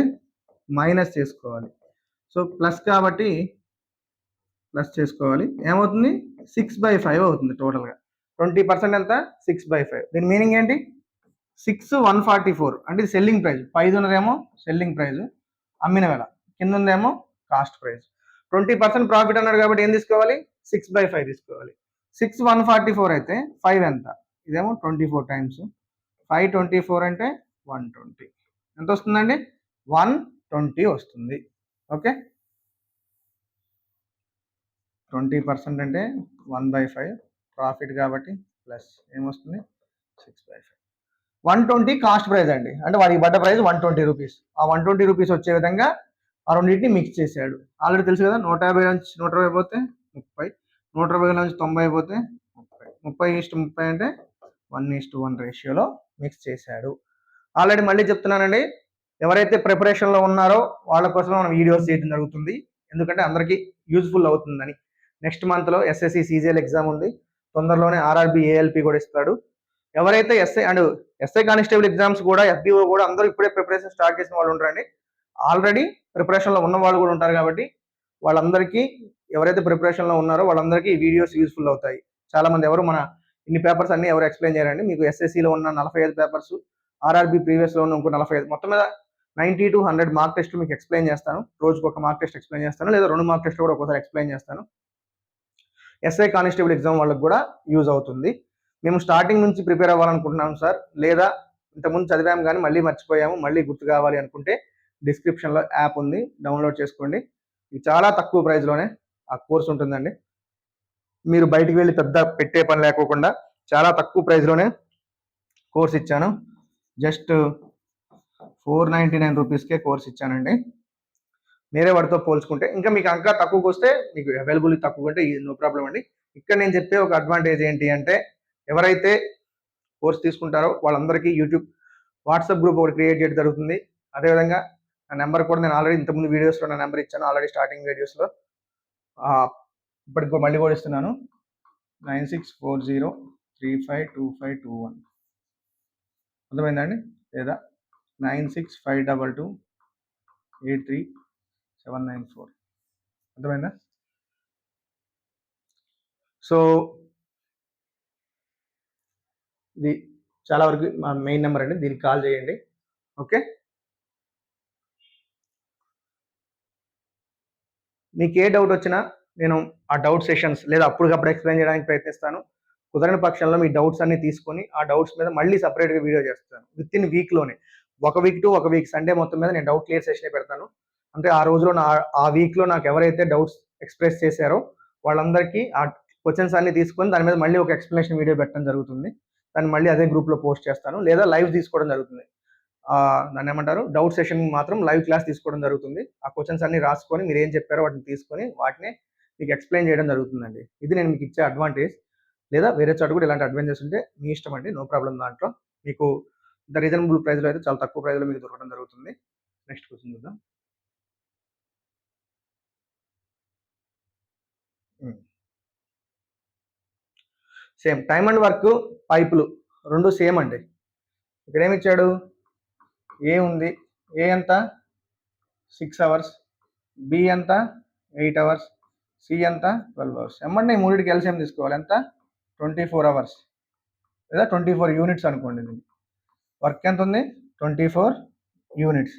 మైనస్ చేసుకోవాలి. సో ప్లస్ కాబట్టి ప్లస్ చేసుకోవాలి. ఏమవుతుంది? 6/5 అవుతుంది టోటల్గా. 20% ఎంత? 6/5. దీని మీనింగ్ ఏంటి? 6 144 అంటే ఇది సెల్లింగ్ ప్రైస్. పైది ఉన్నదేమో సెల్లింగ్ ప్రైస్, అమ్మిన వేళ. కింద ఉందేమో కాస్ట్ ప్రైస్. 20% ప్రాఫిట్ అన్నాడు కాబట్టి ఏం తీసుకోవాలి? 6/5 తీసుకోవాలి. 6 144 అయితే 5 ఎంత? ఇదేమో 24 టైమ్స్ 5 24 అంటే 120. ఎంత వస్తుందండి? 120 వస్తుంది. ఓకే, 20% అంటే 1/5 ప్రాఫిట్ కాబట్టి ప్లస్ ఏమొస్తుంది? 6/5. 120 కాస్ట్ ప్రైస్ అండి, అంటే వాడికి పడ్డ ప్రైస్ 120 రూపీస్. ఆ 120 రూపీస్ వచ్చే విధంగా ఆ రెండింటిని మిక్స్ చేశాడు. ఆల్రెడీ తెలుసు కదా, 150 నుంచి 120 పోతే 30, 120 నుంచి 90 పోతే 30 అంటే 1:1 రేషియోలో మిక్స్ చేశాడు. ఆల్రెడీ మళ్ళీ చెప్తున్నానండి, ఎవరైతే ప్రిపరేషన్లో ఉన్నారో వాళ్ళ కోసం మనం వీడియోస్ చేయడం జరుగుతుంది, ఎందుకంటే అందరికీ యూజ్ఫుల్ అవుతుందని. నెక్స్ట్ మంత్లో ఎస్ఎస్సి సీజీఎల్ ఎగ్జామ్ ఉంది, తొందరలోనే ఆర్ఆర్బి ఏఎల్పి కూడా ఇస్తాడు. ఎవరైతే ఎస్ఐ కానిస్టేబుల్ ఎగ్జామ్స్ కూడా, ఎఫ్డిఓ కూడా అందరూ ఇప్పుడే ప్రిపరేషన్ స్టార్ట్ చేసిన వాళ్ళు ఉంటారండి. ఆల్రెడీ ప్రిపరేషన్లో ఉన్న వాళ్ళు కూడా ఉంటారు కాబట్టి వాళ్ళందరికీ, ఎవరైతే ప్రిపరేషన్లో ఉన్నారో వాళ్ళందరికీ ఈ వీడియోస్ యూజ్ఫుల్ అవుతాయి. చాలామంది ఎవరు మన ఇన్ని పేపర్స్ అన్ని ఎవరు ఎక్స్ప్లెయిన్ చేయాలండి. మీకు ఎస్ఎస్సిలో ఉన్న 45 పేపర్స్, ఆర్ఆర్బి ప్రీవియస్లో ఉన్న ఇంకో 45, మొత్తం మీద 90 to 100 మార్క్ టెస్ట్ మీకు ఎక్స్ప్లెయిన్ చేస్తాను. రోజుకు ఒక మార్క్ టెస్ట్ ఎక్స్ప్లెయిన్ చేస్తాను, లేదా 2 మార్క్ టెస్ట్ కూడా ఒకసారి ఎక్స్ప్లెయిన్ చేస్తాను. ఎస్ఐ కానిస్టేబుల్ ఎగ్జామ్ వాళ్ళకి కూడా యూజ్ అవుతుంది. మేము స్టార్టింగ్ నుంచి ప్రిపేర్ అవ్వాలనుకుంటున్నాం సార్, లేదా ఇంతకుముందు చదివాము కానీ మళ్ళీ మర్చిపోయాము, మళ్ళీ గుర్తు కావాలి అనుకుంటే డిస్క్రిప్షన్లో యాప్ ఉంది, డౌన్లోడ్ చేసుకోండి. ఇది చాలా తక్కువ ప్రైస్లోనే ఆ కోర్స్ ఉంటుందండి. మీరు బయటికి వెళ్ళి పెద్ద పెట్టే పని లేకోకుండా చాలా తక్కువ ప్రైస్లోనే కోర్స్ ఇచ్చాను. జస్ట్ 499 రూపీస్కే కోర్స్ ఇచ్చానండి. వేరే వాటితో పోల్చుకుంటే ఇంకా మీకు అంకా తక్కువకి వస్తే, మీకు అవైలబుల్ తక్కువ అంటే నో ప్రాబ్లం అండి. ఇక్కడ నేను చెప్పే ఒక అడ్వాంటేజ్ ఏంటి అంటే, ఎవరైతే కోర్స్ తీసుకుంటారో వాళ్ళందరికీ యూట్యూబ్ వాట్సాప్ గ్రూప్ ఒకటి క్రియేట్ చేయడం జరుగుతుంది. అదేవిధంగా నా నెంబర్ కూడా నేను ఆల్రెడీ ఇంతకుముందు వీడియోస్లో నా నెంబర్ ఇచ్చాను, ఆల్రెడీ స్టార్టింగ్ వీడియోస్లో. ఇప్పటికి మళ్ళీ కూడా ఇస్తున్నాను, 9640352521. అర్థమైందండి? లేదా 9652283794. అర్థమైందా? సో ఇది చాలా వరకు మా మెయిన్ నెంబర్ అండి, దీనికి కాల్ చేయండి. ఓకే, మీకు ఏ డౌట్ వచ్చినా నేను ఆ డౌట్ సెషన్స్ లేదా అప్పటికప్పుడు ఎక్స్ప్లెయిన్ చేయడానికి ప్రయత్నిస్తాను. కుదరని పక్షంలో మీ డౌట్స్ అన్ని తీసుకొని ఆ డౌట్స్ మీద మళ్ళీ సపరేట్గా వీడియో చేస్తాను విత్ ఇన్ వీక్లోనే. ఒక వీక్ సండే మొత్తం మీద నేను డౌట్ క్లియర్ సెషన్ పెడతాను. అంటే ఆ రోజులో ఆ వీక్లో నాకు ఎవరైతే డౌట్స్ ఎక్స్ప్రెస్ చేశారో వాళ్ళందరికీ ఆ క్వశ్చన్స్ అన్ని తీసుకొని దాని మీద మళ్ళీ ఒక ఎక్స్ప్లెనేషన్ వీడియో పెట్టడం జరుగుతుంది. దాన్ని మళ్ళీ అదే గ్రూప్లో పోస్ట్ చేస్తాను, లేదా లైవ్ తీసుకోవడం జరుగుతుంది. దాన్ని ఏమంటారు, డౌట్ సెషన్ మాత్రం లైవ్ క్లాస్ తీసుకోవడం జరుగుతుంది. ఆ క్వశ్చన్స్ అన్ని రాసుకొని మీరు ఏం చెప్పారో వాటిని తీసుకొని వాటిని మీకు ఎక్స్ప్లెయిన్ చేయడం జరుగుతుందండి. ఇది నేను మీకు ఇచ్చే అడ్వాంటేజ్. లేదా వేరే చోట కూడా ఇలాంటి అడ్వాంటేజెస్ ఉంటే మీ ఇష్టం అండి, నో ప్రాబ్లం. దాంట్లో మీకు ఇంత రీజనబుల్ ప్రైస్లో అయితే చాలా తక్కువ ప్రైస్లో మీకు దొరకడం జరుగుతుంది. నెక్స్ట్ క్వశ్చన్ చూద్దాం. సేమ్ టైమ్ అండ్ వర్క్, పైపులు రెండు సేమ్ అండి. ఇక్కడ ఏమి ఇచ్చాడు? ఏ ఉంది, ఏ ఎంత 6 అవర్స్, బి ఎంత 8 అవర్స్, సి ఎంత 12 అవర్స్. ఎమ్మంటే ఈ మూడింటికి ఎల్సిఎం తీసుకోవాలి. ఎంత 24 అవర్స్ లేదా 24 యూనిట్స్ అనుకోండి. దీన్ని వర్క్ ఎంత ఉంది 24 యూనిట్స్.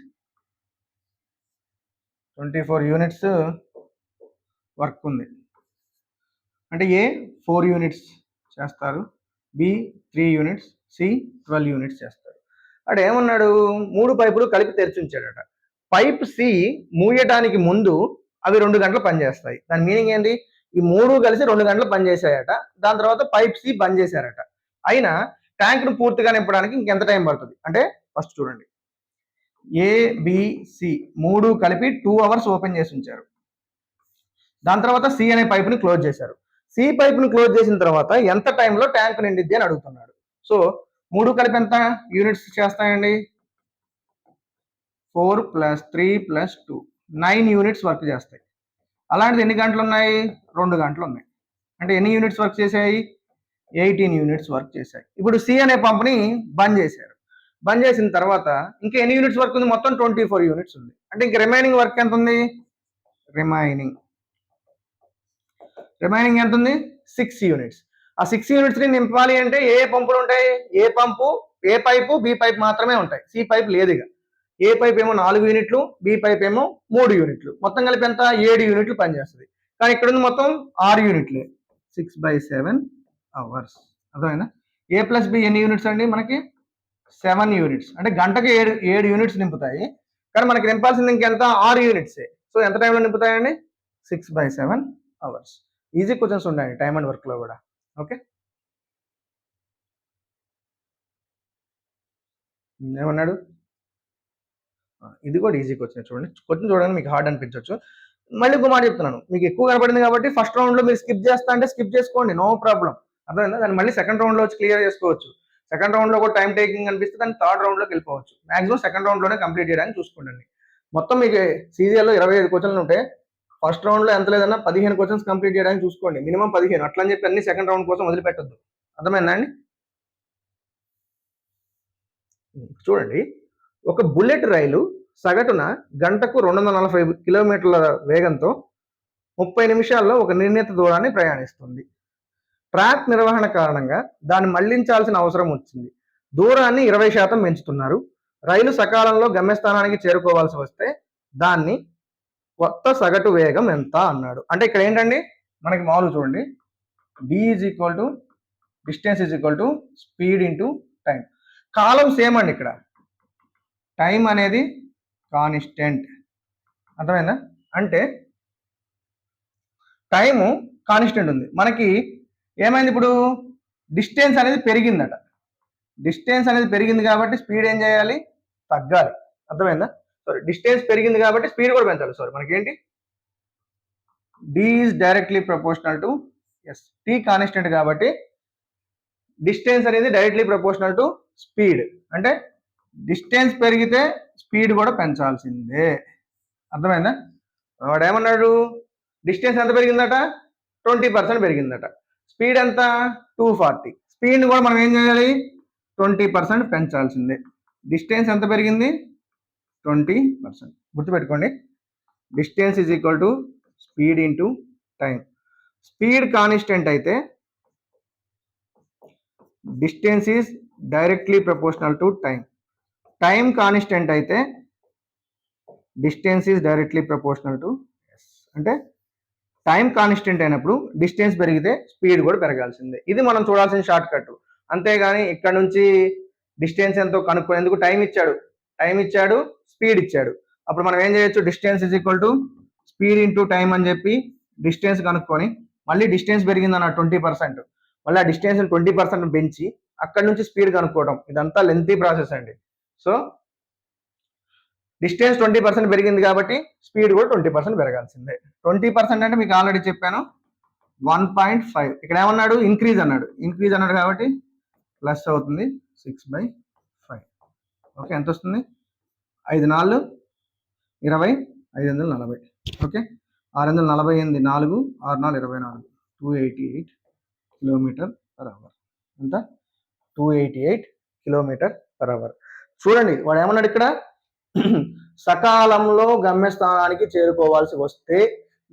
24 యూనిట్స్ వర్క్ ఉంది. అంటే ఏ 4 యూనిట్స్ చేస్తారు, బి 3 యూనిట్స్, సి 12 యూనిట్స్ చేస్తారు. అక్కడ ఏమన్నాడు, 3 పైపులు కలిపి తెరిచి ఉంచాడట. పైప్ సి మూయటానికి ముందు అవి 2 గంటలు పనిచేస్తాయి. దాని మీనింగ్ ఏంటి, ఈ 3 కలిసి 2 గంటలు పనిచేసాయట. దాని తర్వాత పైప్ సి బంద్ చేశారట. అయినా ట్యాంక్ను పూర్తిగా నింపడానికి ఇంకెంత టైం పడుతుంది అంటే, ఫస్ట్ చూడండి, ఏబిసి 3 కలిపి 2 అవర్స్ ఓపెన్ చేసి ఉంచారు. దాని తర్వాత సి అనే పైపుని క్లోజ్ చేశారు. సి పైపుని క్లోజ్ చేసిన తర్వాత ఎంత టైంలో ట్యాంక్ నిండిద్ది అని అడుగుతున్నాడు. సో 3 కలిపి ఎంత యూనిట్స్ చేస్తాయండి, 4 + 3 + 2 9 యూనిట్స్ వర్క్ చేస్తాయి. అలాంటిది ఎన్ని గంటలు ఉన్నాయి, 2 గంటలు ఉన్నాయి. అంటే ఎన్ని యూనిట్స్ వర్క్ చేశాయి, 18 యూనిట్స్ వర్క్ చేశాయి. ఇప్పుడు సి అనే పంప్ని బంద్ చేశారు. బంద్ చేసిన తర్వాత ఇంకా ఎన్ని యూనిట్స్ వర్క్ ఉంది, మొత్తం 24 యూనిట్స్ ఉంది. అంటే ఇంక రిమైనింగ్ వర్క్ ఎంత ఉంది, రిమైనింగ్ ఎంత ఉంది 6 యూనిట్స్. ఆ 6 యూనిట్స్ ని నింపాలి అంటే ఏ పంపులు ఉంటాయి, ఏ పైపు బి పైప్ మాత్రమే ఉంటాయి. సి పైప్ లేదు. ఇక ఏ పైప్ ఏమో 4 యూనిట్లు, బి పైప్ ఏమో 3 యూనిట్లు. మొత్తం కలిపి ఎంత 7 యూనిట్లు పనిచేస్తుంది. కానీ ఇక్కడ ఉంది మొత్తం 6 యూనిట్లే, 6/7 అవర్స్. అర్థమైనా, ఏ ప్లస్ బి ఎన్ని యూనిట్స్ అండి, మనకి 7 యూనిట్స్. అంటే గంటకి 7 యూనిట్స్ నింపుతాయి. కానీ మనకి నింపాల్సింది ఇంకెంత, 6 యూనిట్సే. సో ఎంత టైంలో నింపుతాయండి, 6/7 అవర్స్. ఈజీ క్వశ్చన్స్ ఉన్నాయి టైమ్ అండ్ వర్క్ లో కూడా. ఓకే, ఏమన్నాడు, ఇది కూడా ఈజీ క్వశ్చన్. చూడండి, క్వశ్చన్ చూడండి మీకు హార్డ్ అనిపించవచ్చు. మళ్ళీ ఇంకో మాట చెప్తున్నాను, మీకు ఎక్కువ కనపడింది కాబట్టి ఫస్ట్ రౌండ్ లో మీరు స్కిప్ చేస్తా అంటే స్కిప్ చేసుకోండి, నో ప్రాబ్లం. అర్థమైందా, దాన్ని మళ్ళీ సెకండ్ రౌండ్ లో వచ్చి క్లియర్ చేసుకోవచ్చు. సెకండ్ రౌండ్ లో కూడా టైం టేకింగ్ అనిపిస్తే దాన్ని థర్డ్ రౌండ్ లోకి వెళ్ళిపోవచ్చు. మాక్సిమం సెకండ్ రౌండ్ లోనే కంప్లీట్ చేయడానికి చూసుకోండి. మొత్తం మీకు సీజీఎల్లో 25 క్వశ్చన్లు ఉంటాయి. ఫస్ట్ రౌండ్ లో ఎంత లేదన్నా 15 క్వశ్చన్స్ కంప్లీట్ చేయడానికి చూసుకోండి, మినిమం 15. అట్లా అని చెప్పి అన్ని సెకండ్ రౌండ్ కోసం వదిలిపెట్టద్దు. అర్థమైందా అండి. చూడండి, ఒక బుల్లెట్ రైలు సగటున గంటకు 240 కిలోమీటర్ల వేగంతో 30 నిమిషాల్లో ఒక నిర్ణీత దూరాన్ని ప్రయాణిస్తుంది. ట్రాక్ నిర్వహణ కారణంగా దాన్ని మళ్లించాల్సిన అవసరం వచ్చింది. దూరాన్ని 20% పెంచుతున్నారు. రైలు సకాలంలో గమ్యస్థానానికి చేరుకోవాల్సి వస్తే దాన్ని కొత్త సగటు వేగం ఎంత అన్నాడు. అంటే ఇక్కడ ఏంటండి, మనకి మామూలు చూడండి, D is equal to distance is equal to speed into time. కాలం సేమ్ అండి, ఇక్కడ టైం అనేది కాన్స్టెంట్. అర్థమైందా, అంటే టైము కాన్స్టెంట్ ఉంది. మనకి ఏమైంది, ఇప్పుడు డిస్టెన్స్ అనేది పెరిగిందట. డిస్టెన్స్ అనేది పెరిగింది కాబట్టి స్పీడ్ ఏం చేయాలి, తగ్గాలి. అర్థమైందా, సారీ, డిస్టెన్స్ పెరిగింది కాబట్టి స్పీడ్ కూడా పెంచాలి. సారీ, మనకి ఏంటి, D is directly proportional to S. T constant కాబట్టి డిస్టెన్స్ అనేది డైరెక్ట్లీ ప్రపోర్షనల్ టు స్పీడ్. అంటే డిస్టెన్స్ పెరిగితే స్పీడ్ కూడా పెంచాల్సిందే. అర్థమైందా, వాడు ఏమన్నాడు, డిస్టెన్స్ ఎంత పెరిగిందట, 20% పెరిగిందట. స్పీడ్ ఎంత 240. స్పీడ్ని కూడా మనం ఏం చేయాలి, 20% పెంచాల్సిందే. డిస్టెన్స్ ఎంత పెరిగింది, 20%. గుర్తుపెట్టుకోండి, distance is equal to speed into time. Speed constant అయితే distance is directly proportional to time. Time constant అయితే distance is directly proportional to S. అంటే టైం కాన్స్టెంట్ అయినప్పుడు డిస్టెన్స్ పెరిగితే స్పీడ్ కూడా పెరగాల్సిందే. ఇది మనం చూడాల్సిన షార్ట్ కట్. అంతేగాని ఇక్కడ నుంచి డిస్టెన్స్ ఎంతో కనుక్కునేందుకు టైం ఇచ్చాడు, స్పీడ్ ఇచ్చాడు. అప్పుడు మనం ఏం చేయొచ్చు, distance is equal to speed into time అని చెప్పి డిస్టెన్స్ కనుక్కొని మళ్ళీ డిస్టెన్స్ పెరిగిందన్న 20%, మళ్ళీ ఆ డిస్టెన్స్ 20% పెంచి అక్కడ నుంచి స్పీడ్ కనుక్కోవడం, ఇదంతా లెంతీ ప్రాసెస్ అండి. సో డిస్టెన్స్ 20% పెరిగింది కాబట్టి స్పీడ్ కూడా 20% పెరగాల్సిందే. 20% అంటే మీకు ఆల్రెడీ చెప్పాను 1.5. ఇక్కడ ఏమన్నాడు, ఇంక్రీజ్ అన్నాడు కాబట్టి ప్లస్ అవుతుంది 6/5. ఓకే, ఎంత వస్తుంది, 5 4 20, 540. Okay, 648 4, 6 4 24, 288 km/h. ఎంత, 288 km/h. చూడండి, వాడు ఏమన్నాడు ఇక్కడ, సకాలంలో గమ్యస్థానానికి చేరుకోవాల్సి వస్తే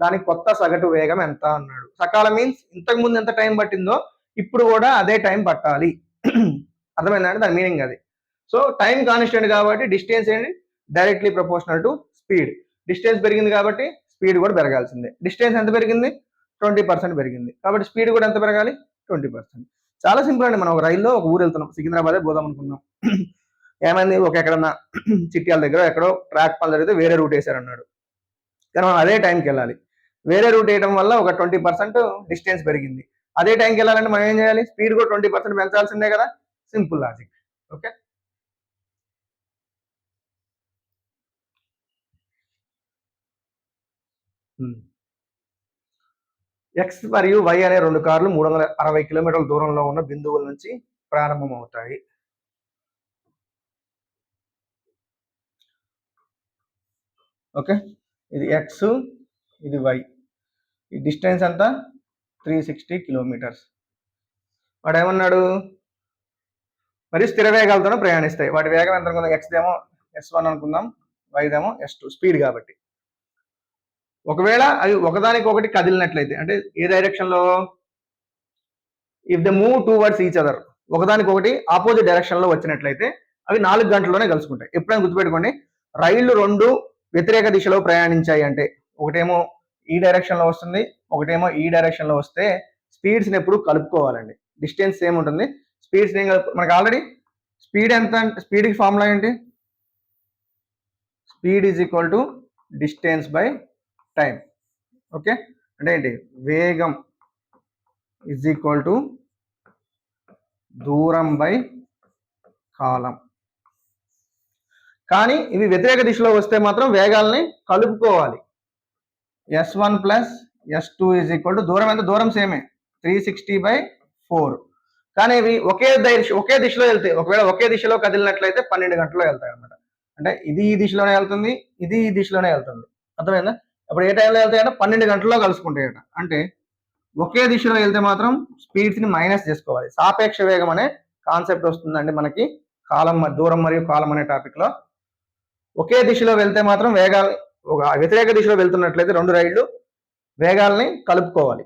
దాని కొత్త సగటు వేగం ఎంత అన్నాడు. సకాలం మీన్స్ ఇంతకు ముందు ఎంత టైం పట్టిందో ఇప్పుడు కూడా అదే టైం పట్టాలి. అర్థమైందండి దాని మీనింగ్ అది. సో టైం కాన్స్టెంట్ కాబట్టి డిస్టెన్స్ ఏంటి directly proportional to speed. Distance పెరిగింది కాబట్టి స్పీడ్ కూడా పెరగాల్సిందే. డిస్టెన్స్ ఎంత పెరిగింది 20% పెరిగింది కాబట్టి స్పీడ్ కూడా ఎంత పెరగాలి 20%. చాలా సింపుల్ అండి. మనం ఒక రైల్లో ఒక ఊరు వెళ్తున్నాం, సికింద్రాబాదే పోదాం అనుకున్నాం. ఏమైంది ఒక ఎక్కడన్నా చిట్యాల దగ్గర ఎక్కడో ట్రాక్ పని జరిగితే వేరే రూట్ వేశారన్నాడు. కానీ మనం అదే టైంకి వెళ్ళాలి. వేరే రూట్ వేయడం వల్ల ఒక 20% డిస్టెన్స్ పెరిగింది. అదే టైంకి వెళ్ళాలంటే మనం ఏం చేయాలి, స్పీడ్ కూడా 20% పెంచాల్సిందే కదా. Simple logic. ఓకే, ఎక్స్ మరియు వై అనే రెండు కార్లు 360 కిలోమీటర్ల దూరంలో ఉన్న బిందువుల నుంచి ప్రారంభమవుతాయి. ఓకే, ఇది ఎక్స్, ఇది వై. ఈ డిస్టెన్స్ అంతా 360 కిలోమీటర్స్. వాడు ఏమన్నాడు, మరి స్థిర వేగాలతో ప్రయాణిస్తాయి. వాటి వేగం ఎంత అనుకుందాం, ఎక్స్ దేమో S1 అనుకుందాం, వైదేమో S2 స్పీడ్ కాబట్టి. ఒకవేళ అవి ఒకదానికొకటి కదిలినట్లయితే అంటే ఏ డైరెక్షన్ లో, if the move towards each other, ఒకదానికొకటి ఆపోజిట్ డైరెక్షన్ లో వచ్చినట్లయితే అవి 4 గంటల్లోనే కలుసుకుంటాయి. ఎప్పుడైనా గుర్తుపెట్టుకోండి, రైళ్లు రెండు వ్యతిరేక దిశలో ప్రయాణించాయి అంటే ఒకటేమో ఈ డైరెక్షన్ లో వస్తుంది, ఒకటేమో ఈ డైరెక్షన్ లో వస్తే స్పీడ్స్ ని ఎప్పుడు కలుపుకోవాలండి. డిస్టెన్స్ సేమ్ ఉంటుంది, స్పీడ్స్ మనకి ఆల్రెడీ స్పీడ్ ఎంత, స్పీడ్ కి ఫార్ములా ఏంటి, speed is equal to distance by time. Okay, అంటే ఏంటి, వేగం ఈజ్ ఈక్వల్ టు దూరం బై కాలం. కానీ ఇవి వ్యతిరేక దిశలో వస్తే మాత్రం వేగాల్ని కలుపుకోవాలి. S1 plus S2 is equal to దూరం ఎంత, దూరం సేమే 360/4. కానీ ఇవి ఒకే దిశలో వెళ్తాయి. ఒకవేళ ఒకే దిశలో కదిలినట్లయితే 12 గంటల్లో వెళ్తాయి అనమాట. అంటే ఇది ఈ దిశలోనే వెళ్తుంది, ఇది ఈ దిశలోనే వెళ్తుంది. అర్థమైందా? అప్పుడు ఏ టైంలో వెళ్తాయంటే 12 గంటల్లో కలుసుకుంటాయట. అంటే ఒకే దిశలో వెళ్తే మాత్రం స్పీడ్స్ ని మైనస్ చేసుకోవాలి. సాపేక్ష వేగం అనే కాన్సెప్ట్ వస్తుందండి మనకి కాలం, దూరం మరియు కాలం అనే టాపిక్ లో. ఒకే దిశలో వెళ్తే మాత్రం వేగాలు, ఒక వ్యతిరేక దిశలో వెళ్తున్నట్లయితే రెండు రైళ్లు వేగాల్ని కలుపుకోవాలి.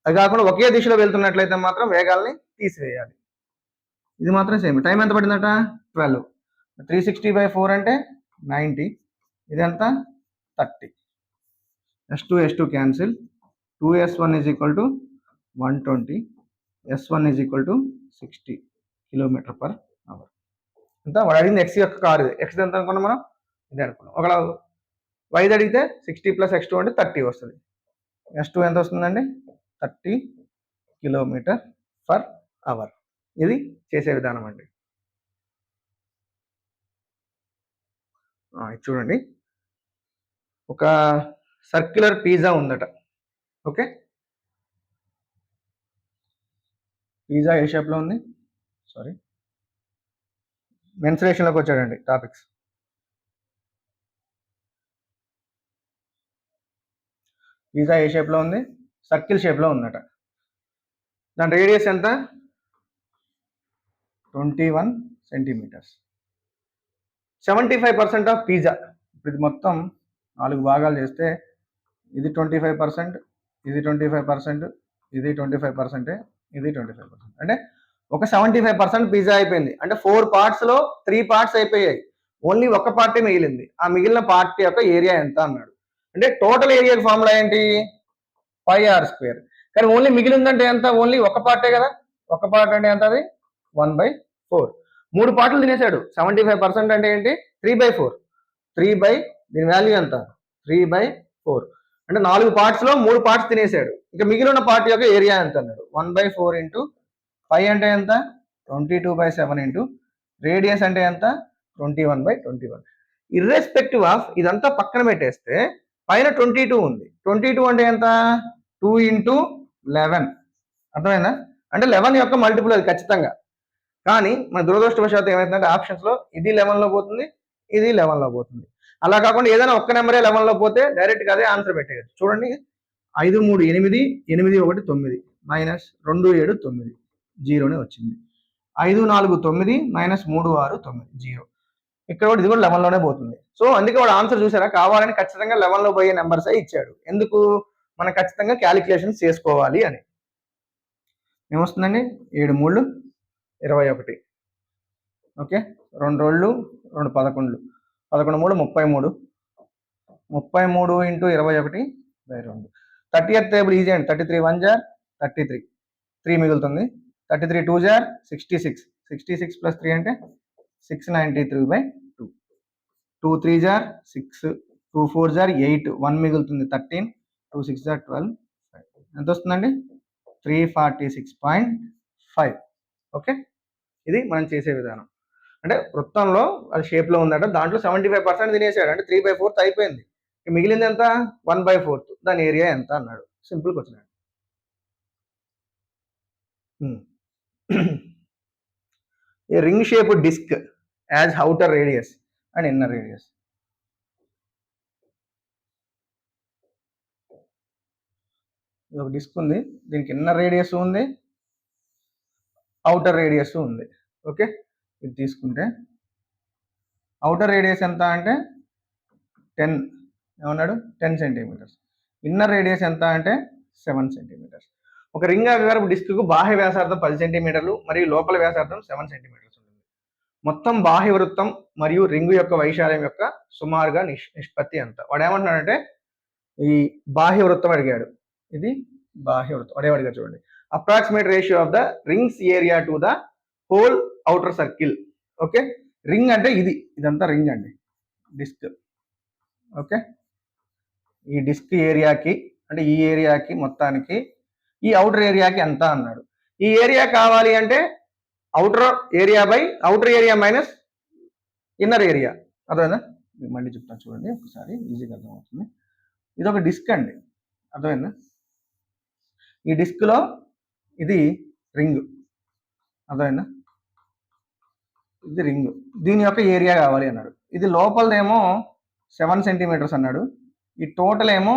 అది కాకుండా ఒకే దిశలో వెళ్తున్నట్లయితే మాత్రం వేగాల్ని తీసివేయాలి. ఇది మాత్రం సేమ్. టైం ఎంత పడిందట 12. 360/4 అంటే 90, ఇదంతా 30. S2 cancel. 2S1 is equal to 120, S1 is equal to 60 km/h. అంతా వాడు అడిగింది ఎక్స్ యొక్క కారు, ఇది ఎక్స్ ఎంత అనుకున్నాం మనం, ఇదే అనుకున్నాం. ఒకవేళ వైది అడిగితే 60 + X2 అంటే 30 వస్తుంది. S2 ఎంత వస్తుందండి 30 km/h. ఇది చేసే విధానం అండి. ఇది చూడండి, ఒక సర్క్యులర్ పిజ్జా ఉందట. ఓకే, పిజ్జా ఏ షేప్లో ఉంది, సారీ మెన్సురేషన్లోకి వచ్చాడండి టాపిక్స్. పిజ్జా ఏ షేప్లో ఉంది, సర్కిల్ షేప్లో ఉందట. దాని రేడియస్ ఎంత 21 సెంటీమీటర్స్. 75% ఆఫ్ పిజ్జా, ఇప్పుడు ఇది మొత్తం 4 భాగాలు చేస్తే ఇది 25%, ఇది 25%, ఇది 25%, ఇది 25%. అంటే ఒక 75% పిజ్జా అయిపోయింది. అంటే 4 పార్ట్స్లో 3 పార్ట్స్ అయిపోయాయి, ఓన్లీ ఒక పార్టీ మిగిలింది. ఆ మిగిలిన పార్టీ యొక్క ఏరియా ఎంత అన్నాడు. అంటే టోటల్ ఏరియా ఫార్ములా ఏంటి 5r². కానీ ఓన్లీ మిగిలిందంటే ఎంత, ఓన్లీ ఒక పార్టే కదా. ఒక పార్ట్ అంటే ఎంత, అది 1/4. 3 పార్ట్లు తినేశాడు. 75% అంటే ఏంటి 3/4. 3 దీని వాల్యూ ఎంత 3/4. అంటే 4 పార్ట్స్లో 3 పార్ట్స్ తినేశాడు. ఇంకా మిగిలిన పార్ట్ యొక్క ఏరియా ఎంత అన్నాడు. 1/4 ఇంటూ 5 అంటే ఎంత 22/7 ఇంటూ రేడియస్ అంటే ఎంత 21/21. ఇర్రెస్పెక్టివ్ ఆఫ్ ఇదంతా పక్కన పెట్టేస్తే పైన 22 ఉంది. 22 అంటే ఎంత 2 × 11. అర్థమైందా? అంటే 11 యొక్క మల్టిపుల్ అది ఖచ్చితంగా. కానీ మన దురదృష్టవశాత్తు ఏమవుతుందంటే ఆప్షన్స్లో ఇది 11లో పోతుంది, ఇది 11లో పోతుంది. అలా కాకుండా ఏదైనా ఒక్క నెంబరే 11లో పోతే డైరెక్ట్గా అదే ఆన్సర్ పెట్టేయచ్చు. చూడండి 5 3 8, 8 1 9 మైనస్ 2 7 9 జీరోనే వచ్చింది. 5 4 9 మైనస్ 3 6 9 జీరో. ఇక్కడ కూడా ఇది కూడా 11లోనే పోతుంది. సో అందుకే వాడు ఆన్సర్ చూసారా, కావాలని ఖచ్చితంగా 11లో పోయే నెంబర్స్ ఇచ్చాడు. ఎందుకు? మనం ఖచ్చితంగా క్యాలిక్యులేషన్స్ చేసుకోవాలి అని. ఏమొస్తుందండి? 7 3 21. Okay, 2 2 2 11, 11 3 33, 33 into 21 2. 30th table easy అండి. 33 1 జార్ 33, 3 మిగులుతుంది. 33 2 జార్ 66, 66 ప్లస్ 3 అంటే 693/2. 2 3 జార్ 6, 2 4 జార్ 8, 1 మిగులుతుంది 13, 2 6 జార్ 12, ఎంత వస్తుందండి? 346.5. ఓకే, ఇది మనం చేసే విధానం. అంటే వృత్తంలో అది షేప్లో ఉందట, దాంట్లో 75% తినేసాడు, అంటే 3/4 అయిపోయింది. మిగిలింది ఎంత? 1/4. దాని ఏరియా ఎంత అన్నాడు. Simple question. A ring shape disk as outer radius and inner radius. ఇది ఒక డిస్క్ ఉంది, దీనికి ఇన్నర్ రేడియస్ ఉంది, అవుటర్ రేడియస్ ఉంది. ఓకే, ఇది తీసుకుంటే అవుటర్ రేడియస్ ఎంత అంటే 10, ఏమన్నాడు? 10 సెంటీమీటర్స్. ఇన్నర్ రేడియస్ ఎంత అంటే 7 సెంటీమీటర్స్. ఒక రింగ్ ఆకారపు డిస్క్కు బాహ్య వ్యాసార్థం 10 సెంటీమీటర్లు మరియు లోపల వ్యాసార్థం 7 సెంటీమీటర్స్ ఉంటుంది. మొత్తం బాహ్య వృత్తం మరియు రింగు యొక్క వైశాల్యం యొక్క సుమారుగా నిష్పత్తి ఎంత? వాడు ఏమంటున్నాడంటే ఈ బాహ్య వృత్తం అడిగాడు. ఇది బాహ్య వృత్తం అడిగాడు. చూడండి, approximate ratio of the rings area to the whole outer circle. Okay, ring అంటే ఇదంతా రింగ్ అండి, డిస్క్. ఓకే, ఈ డిస్క్ ఏరియాకి అంటే ఈ ఏరియాకి మొత్తానికి ఈ అవుటర్ ఏరియాకి ఎంత అన్నాడు. ఈ ఏరియా కావాలి అంటే outer area by outer area minus inner area. అర్థమైందా? మళ్ళీ చెప్తాను చూడండి ఒకసారి, ఈజీగా అర్థమవుతుంది. ఇది ఒక డిస్క్ అండి, అర్థమైందా? ఈ డిస్క్లో ఇది రింగ్, అర్థమైందా? ఇది రింగ్, దీని యొక్క ఏరియా కావాలి అన్నాడు. ఇది లోపలదేమో 7 సెంటీమీటర్స్ అన్నాడు, ఈ టోటల్ ఏమో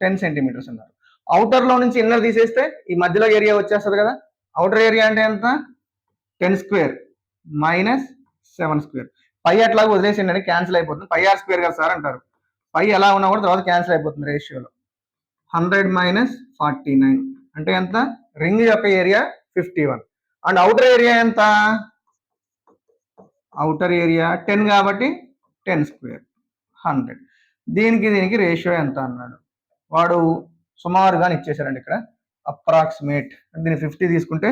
10 సెంటీమీటర్స్ అన్నారు. అవుటర్లో నుంచి ఇన్నర్ తీసేస్తే ఈ మధ్యలో ఏరియా వచ్చేస్తుంది కదా. అవుటర్ ఏరియా అంటే ఎంత? 10 స్క్వేర్ మైనస్ 7 స్క్వేర్. పై అట్లా వదిలేసిండి, క్యాన్సిల్ అయిపోతుంది. పై ఆర్ స్క్వేర్ కదా సార్ అంటారు. పై ఎలా ఉన్నా కూడా తర్వాత క్యాన్సిల్ అయిపోతుంది రేషియోలో. 100 మైనస్ 49 అంటే ఎంత? రింగ్ యొక్క ఏరియా 51 అండ్ అవుటర్ ఏరియా ఎంత? అవుటర్ ఏరియా 10 కాబట్టి 10 స్క్వేర్ 100. దీనికి రేషియో ఎంత అన్నాడు. వాడు సుమారుగా ఇచ్చేసారండి ఇక్కడ, అప్రాక్సిమేట్. దీన్ని 50 తీసుకుంటే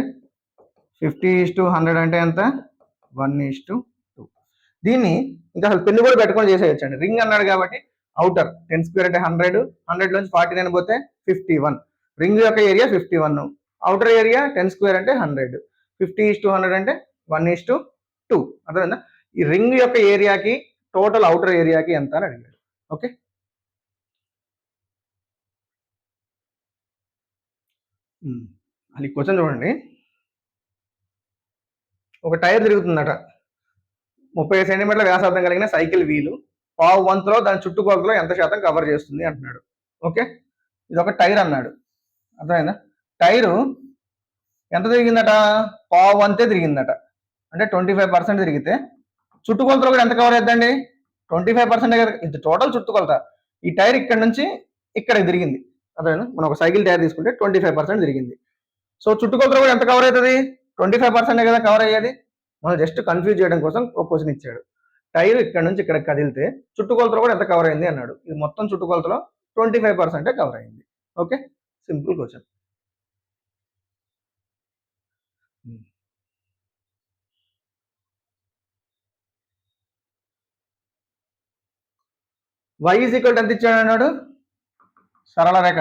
50:100 అంటే ఎంత? 1:2. దీన్ని ఇంకా అసలు పెన్ను కూడా పెట్టుకొని చేసేయచ్చండి. రింగ్ అన్నాడు కాబట్టి అవుటర్ 10 స్క్వేర్ అంటే 100, 100 నుంచి 49 పోతే 51. రింగ్ యొక్క ఏరియా 51, అవుటర్ ఏరియా 10 స్క్వేర్ అంటే 100, 50:100 అంటే 1:2. అర్థమైందా? ఈ రింగ్ యొక్క ఏరియాకి టోటల్ అవుటర్ ఏరియాకి ఎంత అని అడిగాడు. ఓకే, అది క్వశ్చన్ చూడండి. ఒక టైర్ తిరుగుతుందట, 30 సెంటీమీటర్ల వ్యాసార్థం కలిగిన సైకిల్ వీలు పావు వంతులో దాని చుట్టుకొలతలో ఎంత శాతం కవర్ చేస్తుంది అంటున్నాడు. ఓకే, ఇది ఒక టైర్ అన్నాడు, అర్థమైందా? టైరు ఎంత తిరిగిందట? పావు వంతే తిరిగిందట, అంటే 25% తిరిగితే చుట్టుకొలతలో కూడా ఎంత కవర్ అవుతుందండి? 25% కదా. ఇది టోటల్ చుట్టుకొలత. ఈ టైర్ ఇక్కడ నుంచి ఇక్కడ తిరిగింది, అర్థమైందా? మనం ఒక సైకిల్ టైర్ తీసుకుంటే 25% తిరిగింది. సో చుట్టుకొలతలో కూడా ఎంత కవర్ అవుతుంది? 25% కదా కవర్ అయ్యేది. మనం జస్ట్ కన్ఫ్యూజ్ చేయడం కోసం ఒక క్వశ్చన్ ఇచ్చాడు. టైర్ ఇక్కడ నుంచి ఇక్కడ కదిలితే చుట్టుకొలతలో కూడా ఎంత కవర్ అయింది అన్నాడు. ఇది మొత్తం చుట్టుకొలతలో 25% కవర్ అయింది. Okay, simple question. y is equal ఎంత ఇచ్చాడు అన్నాడు? సరళ రేఖ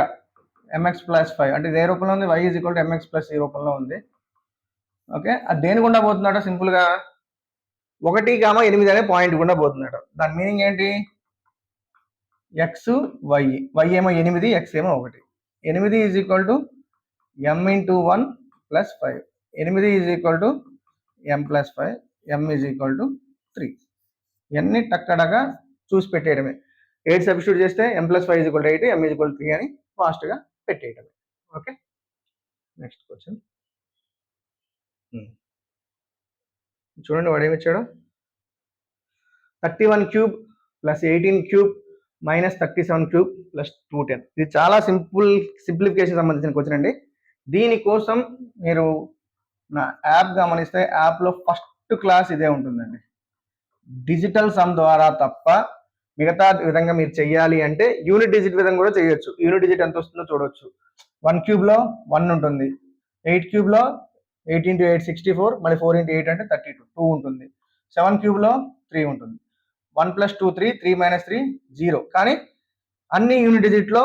mx ప్లస్ 5 అంటే ఇదే రూపంలో ఉంది. y is equal to mx plus ఈ రూపంలో ఉంది. ఓకే, అది దేని గుండా పోతున్నాడు? సింపుల్గా 1,8 అనే పాయింట్ గుండా పోతున్నాడు. దాని మీనింగ్ ఏంటి? ఎక్స్ వై, వై ఏమో 8, ఎక్స్ ఏమో 1. 8 is equal to m into 1 plus 5. 8 is equal to m plus 5, m is equal to 3. ఇవన్నీ టక్కడగా చూసి పెట్టేయడమే. 8 సబ్స్టిట్యూట్ చేస్తే m plus 5 is equal to 8, m is equal to 3 అని ఫాస్ట్గా పెట్టేయడమే. ఓకే, నెక్స్ట్ క్వశ్చన్ చూడండి, వాడు ఏమి ఇచ్చాడు. 31 cube plus 18 cube minus 37 cube plus 210. ఇది చాలా సింప్లిఫికేషన్ సంబంధించిన క్వశ్చన్ అండి. దీనికోసం మీరు నా యాప్ గమనిస్తే యాప్లో ఫస్ట్ క్లాస్ ఇదే ఉంటుందండి. డిజిటల్ సమ్ ద్వారా తప్ప మిగతా విధంగా మీరు చెయ్యాలి అంటే యూనిట్ డిజిట్ విధంగా కూడా చేయొచ్చు. యూనిట్ డిజిట్ ఎంత వస్తుందో చూడవచ్చు. 1 క్యూబ్లో 1 ఉంటుంది, 8 క్యూబ్లో 8 into 8 64, మళ్ళీ 4 into 8 అంటే 32 2 ఉంటుంది, 7 క్యూబ్లో 3 ఉంటుంది, 1 + 2 3, 3 - 3 0. కానీ అన్ని యూనిట్ డిజిట్లో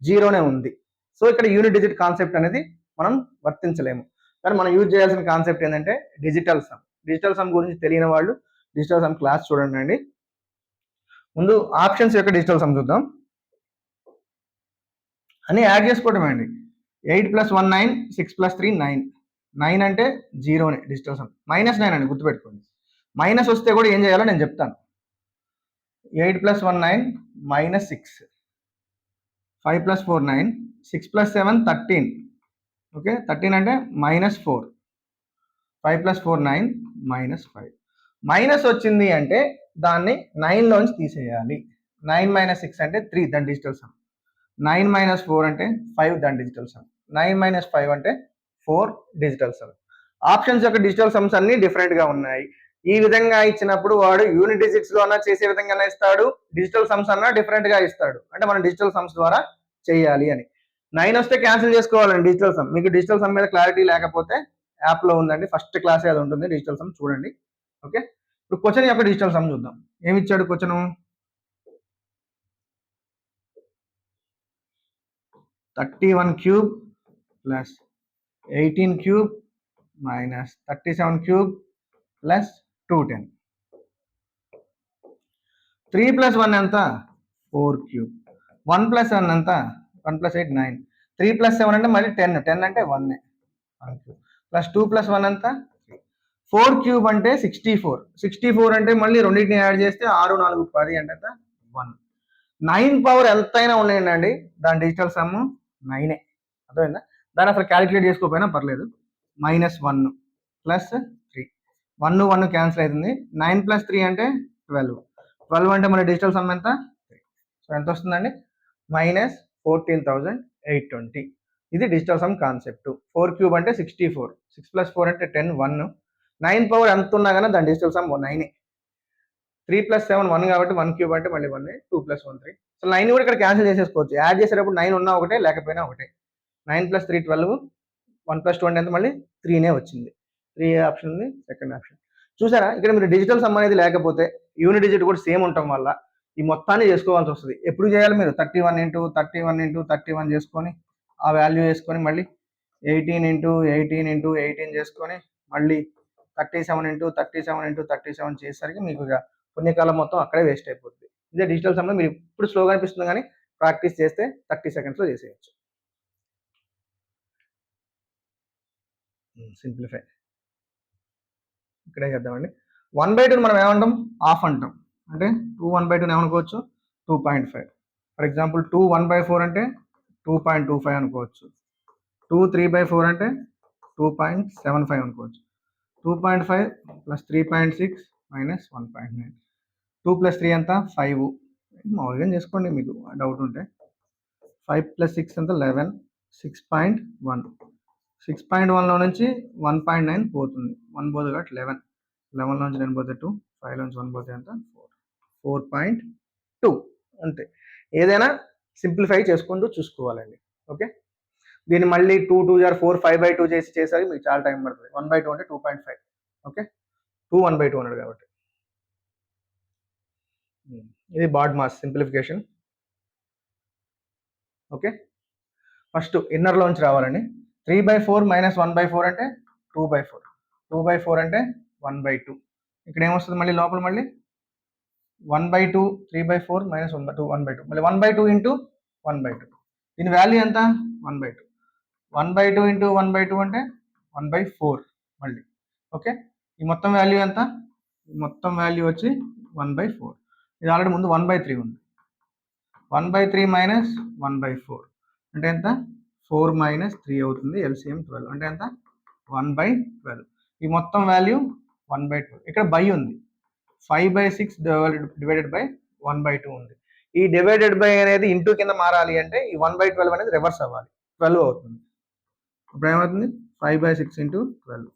జీరోనే ఉంది. సో ఇక్కడ యూనిట్ డిజిట్ కాన్సెప్ట్ అనేది మనం వర్తించలేము. కానీ మనం యూజ్ చేయాల్సిన కాన్సెప్ట్ ఏంటంటే డిజిటల్ సమ్. డిజిటల్ సమ్ గురించి తెలియని వాళ్ళు డిజిటల్ సమ్ క్లాస్ చూడండి అండి. ముందు ఆప్షన్స్ యొక్క డిజిటల్ సమ్ చూద్దాం. అన్ని యాడ్ చేసుకోవడం అండి. 8 + 1 9, 6 + 3 9. 9 అంటే జీరోనే డిజిటల్ సమ్. -9 అండి, గుర్తుపెట్టుకోండి. మైనస్ వస్తే కూడా ఏం చేయాలో నేను చెప్తాను. 8 + 1 9 -6, 5 + 4 9, 6 + 7 13. ఓకే, 13 అంటే -4, 5 + 4 9 -5. మైనస్ వచ్చింది అంటే దాన్ని 9 లోంచి తీసేయాలి. 9 - 6 అంటే 3, దాని డిజిటల్ సమ్. 9 - 4 అంటే 5, దాని డిజిటల్ సమ్. 9 - 5 అంటే 4 డిజిటల్ సమ్. ఆప్షన్స్ యొక్క డిజిటల్ సమ్స్ అన్ని డిఫరెంట్ గా ఉన్నాయి. ఈ విధంగా ఇచ్చినప్పుడు వాడు యూనిట్ డిజిట్స్ లో అన్నా చేసే విధంగానే ఇస్తాడు, డిజిటల్ సమ్స్ అన్నా డిఫరెంట్ గా ఇస్తాడు. అంటే మనం డిజిటల్ సమ్స్ ద్వారా చేయాలి అని. 9 వస్తే క్యాన్సిల్ చేసుకోవాలండి డిజిటల్ సమ్. మీకు డిజిటల్ సమ్ మీద క్లారిటీ లేకపోతే యాప్ లో ఉందండి, ఫస్ట్ క్లాసే అది ఉంటుంది, డిజిటల్ సమ్ చూడండి. ఓకే, ఇప్పుడు క్వశ్చన్ యొక్క డిజిటల్ సమ్ చూద్దాం. ఏమి ఇచ్చాడు question? 31 cube plus 18 cube minus 37 cube plus 210. 3 + 1 ఎంత? 4 క్యూబ్. 1 + 1 ఎంత? 1 + 8 9. 3 + 7 అంటే మళ్ళీ 10. 10 అంటే 1 క్యూబ్. ప్లస్ 2 + 1 ఎంత? 4 క్యూబ్ అంటే 64. 64 అంటే మళ్ళీ రెండింటిని యాడ్ చేస్తే 6 4 10 అంటే 1. 9 పవర్ ఎంతైనా ఉన్నాయండి, దాని డిజిటల్ సమ్ 9. అర్థమైందా? దాన్ని అసలు క్యాలిక్యులేట్ చేసుకోకపోయినా పర్లేదు. -1 ప్లస్ 3, 1 1 క్యాన్సిల్ అవుతుంది. 9 + 3 అంటే 12. 12 అంటే మన డిజిటల్ సమ్ ఎంత? 3. సో ఎంత వస్తుందండి? -14,820. ఇది డిజిటల్ సమ్ కాన్సెప్ట్. 4 క్యూబ్ అంటే 64, 6 + 4 అంటే 10 1. 9 పవర్ ఎంత ఉన్నా కానీ దాని డిజిటల్ సమ్ 9. 3 + 7 1 కాబట్టి 1 క్యూబ్ అంటే మళ్ళీ 1. 2 + 1 3. సో 9 కూడా ఇక్కడ క్యాన్సిల్ చేసేసుకోవచ్చు. యాడ్ చేసేటప్పుడు 9 ఉన్నా ఒకటే, లేకపోయినా ఒకటే. 9 + 3 12, 1 + 2 అంటే ఎంత? మళ్ళీ 3నే వచ్చింది. 3 ఆప్షన్ ఉంది, సెకండ్ ఆప్షన్. చూసారా, ఇక్కడ మీరు డిజిటల్ సమ్ అనేది లేకపోతే యూనిట్ డిజిట్ కూడా సేమ్ ఉండటం వల్ల ఈ మొత్తాన్ని చేసుకోవాల్సి వస్తుంది. ఎప్పుడు చేయాలి మీరు? 31 × 31 × 31 చేసుకొని ఆ వాల్యూ వేసుకొని మళ్ళీ 18 × 18 × 18 చేసుకొని మళ్ళీ 37 × 37 × 37 చేసేసరికి మీకు ఇక పుణ్యకాలం మొత్తం అక్కడే వేస్ట్ అయిపోతుంది. ఇదే డిజిటల్ సమ్లో మీరు ఇప్పుడు స్లోగా అనిపిస్తుంది కానీ ప్రాక్టీస్ చేస్తే 30 సెకండ్స్లో చేసేయచ్చు. సింప్లిఫై ఇక్కడే చేద్దామండి. 1/2 మనం ఏమంటాం? హాఫ్ అంటాం. అంటే 2 1/2 ఏమనుకోవచ్చు? 2.5. ఫర్ ఎగ్జాంపుల్ 2 1/4 అంటే 2.25 అనుకోవచ్చు. 2 3/4 అంటే 2.75 అనుకోవచ్చు. 2.5 + 3.6 - 1.9. 2 + 3 ఎంత? 5. మామూలుగా చేసుకోండి మీకు డౌట్ ఉంటే. 5 + 6 ఎంత? 11. 6.1. 6.1లో నుంచి 1.9 పోతుంది. 1 పోదు కాబట్టి 11. 11 నుంచి 9 పోతే 2. 5 నుంచి 1 పోతే ఎంత? 4. 4.2. అంతే. ఏదైనా సింప్లిఫై చేసుకుంటూ చూసుకోవాలండి. ఓకే, దీన్ని మళ్ళీ 2 2 4 5/2 చేసేసరికి మీకు చాలా టైం పడుతుంది. 1/2 అంటే 2.5. ఓకే, 2 1/2 అన్నాడు కాబట్టి. ఇది BODMAS simplification. Okay, first ఇన్నర్లోంచి రావాలండి. 3/4 - 1/4 అంటే 2/4. 2/4 అంటే 1/2. ఇక్కడ ఏమొస్తుంది మళ్ళీ లోపల? మళ్ళీ 1/2. 3/4 - 1/2 1/2. మళ్ళీ 1/2 × 1/2. దీని వాల్యూ ఎంత? 1/2. 1/2 × 1/2 అంటే 1/4 మళ్ళీ. ఓకే, ఈ మొత్తం వాల్యూ ఎంత? ఈ మొత్తం వాల్యూ వచ్చి 1/4. ఇది ఆల్రెడీ ముందు 1/3 ఉంది. 1/3 - 1/4 అంటే ఎంత? 4 - 3 అవుతుంది. LCM 12 అంటే ఎంత? 1/12. ఈ మొత్తం వాల్యూ 1/12. ఇక్కడ బై ఉంది. 5/6 డివైడెడ్ బై 1/2 ఉంది. ఈ డివైడెడ్ బై అనేది ఇంటూ కింద మారాలి అంటే ఈ 1/12 అనేది రివర్స్ అవ్వాలి, 12 అవుతుంది. ఇప్పుడు ఏమవుతుంది 5/6 ఇంటూ 12,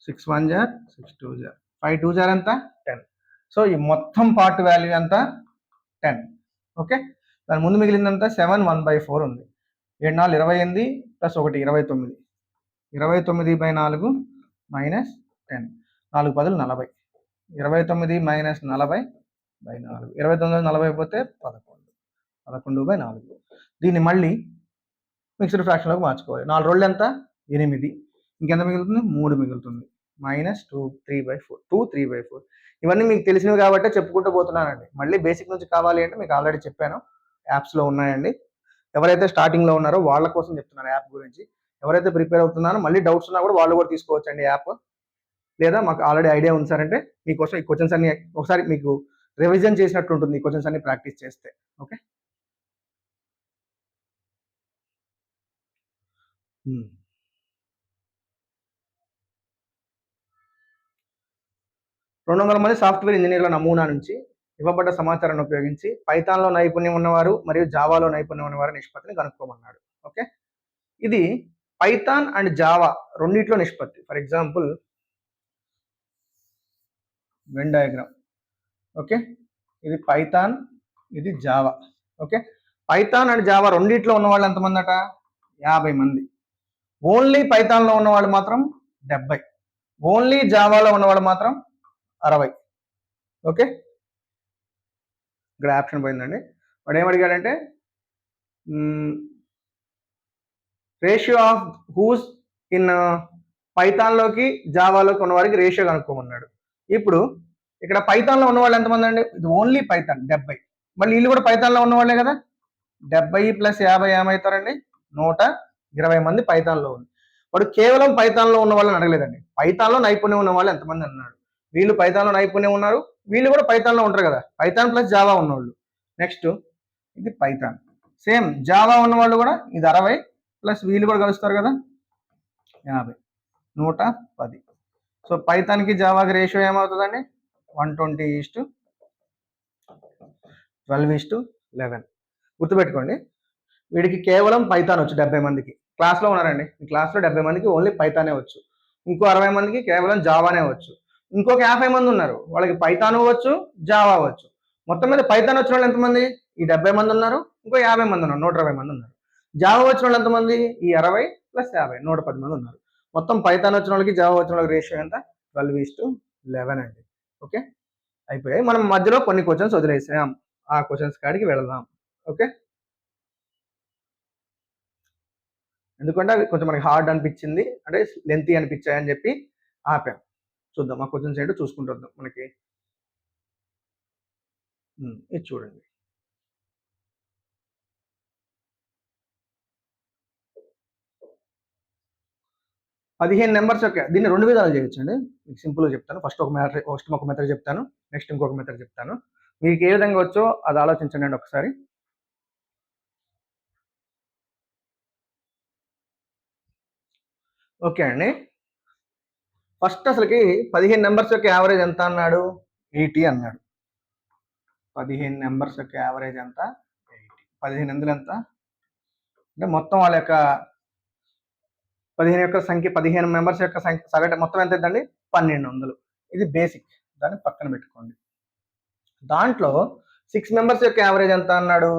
6 1 జార్ 6 2 జార్ 5 2 జార్ ఎంత 10. సో ఈ మొత్తం పార్ట్ వాల్యూ ఎంత 10. ఓకే, దాని ముందు మిగిలిందంతా 7 1/4 ఉంది. 7 4 28 ప్లస్ 1 29, 29/4 మైనస్ 10, 4 10 40, 29 మైనస్ 40/4, 29 40 అయిపోతే 11, 11/4. దీన్ని మళ్ళీ మిక్స్డ్ ఫ్రాక్షన్లోకి మార్చుకోవాలి. 4 రోజులు ఎంత 8, ఇంకెంత మిగులుతుంది 3 మిగులుతుంది, మైనస్ 2 3/4, 2 3/4. ఇవన్నీ మీకు తెలిసినవి కాబట్టి చెప్పుకుంటూ పోతున్నానండి. మళ్ళీ బేసిక్ నుంచి కావాలి అంటే మీకు ఆల్రెడీ చెప్పాను, యాప్స్లో ఉన్నాయండి. ఎవరైతే స్టార్టింగ్లో ఉన్నారో వాళ్ళ కోసం చెప్తున్నాను యాప్ గురించి. ఎవరైతే ప్రిపేర్ అవుతున్నారో మళ్ళీ డౌట్స్ ఉన్నా కూడా వాళ్ళు కూడా తీసుకోవచ్చండి యాప్. లేదా మాకు ఆల్రెడీ ఐడియా ఉంది సార్ అంటే మీకోసం ఈ క్వశ్చన్స్ అన్ని ఒకసారి మీకు రివిజన్ చేసినట్టు ఉంటుంది ఈ క్వశ్చన్స్ అన్ని ప్రాక్టీస్ చేస్తే. ఓకే, రెండు 200 మంది సాఫ్ట్వేర్ ఇంజనీర్ల నమూనా నుంచి ఇవ్వబడ్డ సమాచారాన్ని ఉపయోగించి పైథాన్లో నైపుణ్యం ఉన్నవారు మరియు జావాలో నైపుణ్యం ఉన్నవారి నిష్పత్తిని కనుక్కోమన్నాడు. ఓకే, ఇది పైథాన్ అండ్ జావా రెండిట్లో నిష్పత్తి. For example Venn diagram. Okay, ఇది పైథాన్, ఇది Java. Okay, Python and Java రెండిట్లో ఉన్న వాళ్ళు ఎంతమంది అట 50 మంది. ఓన్లీ పైథాన్లో ఉన్నవాళ్ళు మాత్రం 70, ఓన్లీ జావాలో ఉన్నవాళ్ళు మాత్రం 60. ఓకే, ఇక్కడ ఆప్షన్ పోయిందండి. వాడు ఏమడిగాడంటే రేషియో ఆఫ్ హూస్ ఇన్ పైథాన్లోకి జావాలోకి ఉన్నవారికి రేషియో కనుక్కోమన్నాడు. ఇప్పుడు ఇక్కడ పైథాన్లో ఉన్నవాళ్ళు ఎంతమంది అండి, ఇది ఓన్లీ పైథాన్ 70, మళ్ళీ వీళ్ళు కూడా పైథాన్లో ఉన్నవాళ్ళే కదా. 70 + 50 ఏమవుతారండి 120 మంది పైథాన్లో ఉంది. వాడు కేవలం పైథాన్లో ఉన్న వాళ్ళని అడగలేదండి, పైథాన్లో నైపుణ్యం ఉన్న వాళ్ళు ఎంతమంది అన్నాడు. వీళ్ళు పైథాన్లో నైపుణ్యం ఉన్నారు, వీళ్ళు కూడా పైథాన్లో ఉంటారు కదా, పైథాన్ ప్లస్ జావా ఉన్నవాళ్ళు. నెక్స్ట్ ఇది పైథాన్, సేమ్ జావా ఉన్న వాళ్ళు కూడా ఇది 60 ప్లస్ వీళ్ళు కూడా కలుస్తారు కదా 50, 110. సో పైథాన్కి జావాకి రేషియో ఏమవుతుందండి 120:12:11. గుర్తుపెట్టుకోండి, వీడికి కేవలం పైథాన్ వచ్చు 70 మందికి. క్లాస్లో ఉన్నారండి, ఈ క్లాస్లో 70 మందికి ఓన్లీ పైథానే వచ్చు, ఇంకో 60 మందికి కేవలం జావానే వచ్చు, ఇంకొక 50 మంది ఉన్నారు వాళ్ళకి పైథాన్ వచ్చు జావా వచ్చు. మొత్తం మీద పైథాన్ వచ్చిన వాళ్ళు ఎంతమంది ఈ 70 మంది ఉన్నారు, ఇంకో 50 మంది ఉన్నారు, 120 మంది ఉన్నారు. జావా వచ్చిన వాళ్ళు ఎంతమంది ఈ 60 + 50 110 మంది ఉన్నారు. మొత్తం పైథాన్ వచ్చిన వాళ్ళకి జావా వచ్చిన వాళ్ళకి రేషియో ఎంత 12:11 అండి. ఓకే, అయిపోయాయి. మనం మధ్యలో కొన్ని క్వశ్చన్స్ వదిలేసాం, ఆ క్వశ్చన్స్ కాడికి వెళదాం. ఓకే, ఎందుకంటే అవి కొంచెం మనకి హార్డ్ అనిపించింది, అంటే లెంతీ అనిపించాయని చెప్పి ఆపాం. చూద్దాం ఆ క్వశ్చన్స్ ఏంటో చూసుకుంటూ వద్దాం. మనకి ఇది చూడండి, పదిహేను నెంబర్స్ యొక్క దీన్ని 2 విధాలు చేయొచ్చు అండి. మీకు సింపుల్గా చెప్తాను. ఫస్ట్ ఒక మెథడ్ చెప్తాను, నెక్స్ట్ ఇంకొక మెథడ్ చెప్తాను. మీకు ఏ విధంగా వచ్చో అది ఆలోచించండి అండి ఒకసారి. ఓకే అండి, ఫస్ట్ అసలుకి 15 నెంబర్స్ యొక్క యావరేజ్ ఎంత అన్నాడు 80 అన్నాడు. 15 నెంబర్స్ యొక్క యావరేజ్ ఎంత 80. 15 ఎందులో ఎంత అంటే మొత్తం వాళ్ళ యొక్క 15 యొక్క సంఖ్య, 15 మెంబర్స్ యొక్క సంఖ్య సగటు మొత్తం ఎంత అవుతుందండి 1200. ఇది బేసిక్, దాన్ని పక్కన పెట్టుకోండి. దాంట్లో 6 మెంబర్స్ యొక్క యావరేజ్ ఎంత అన్నాడు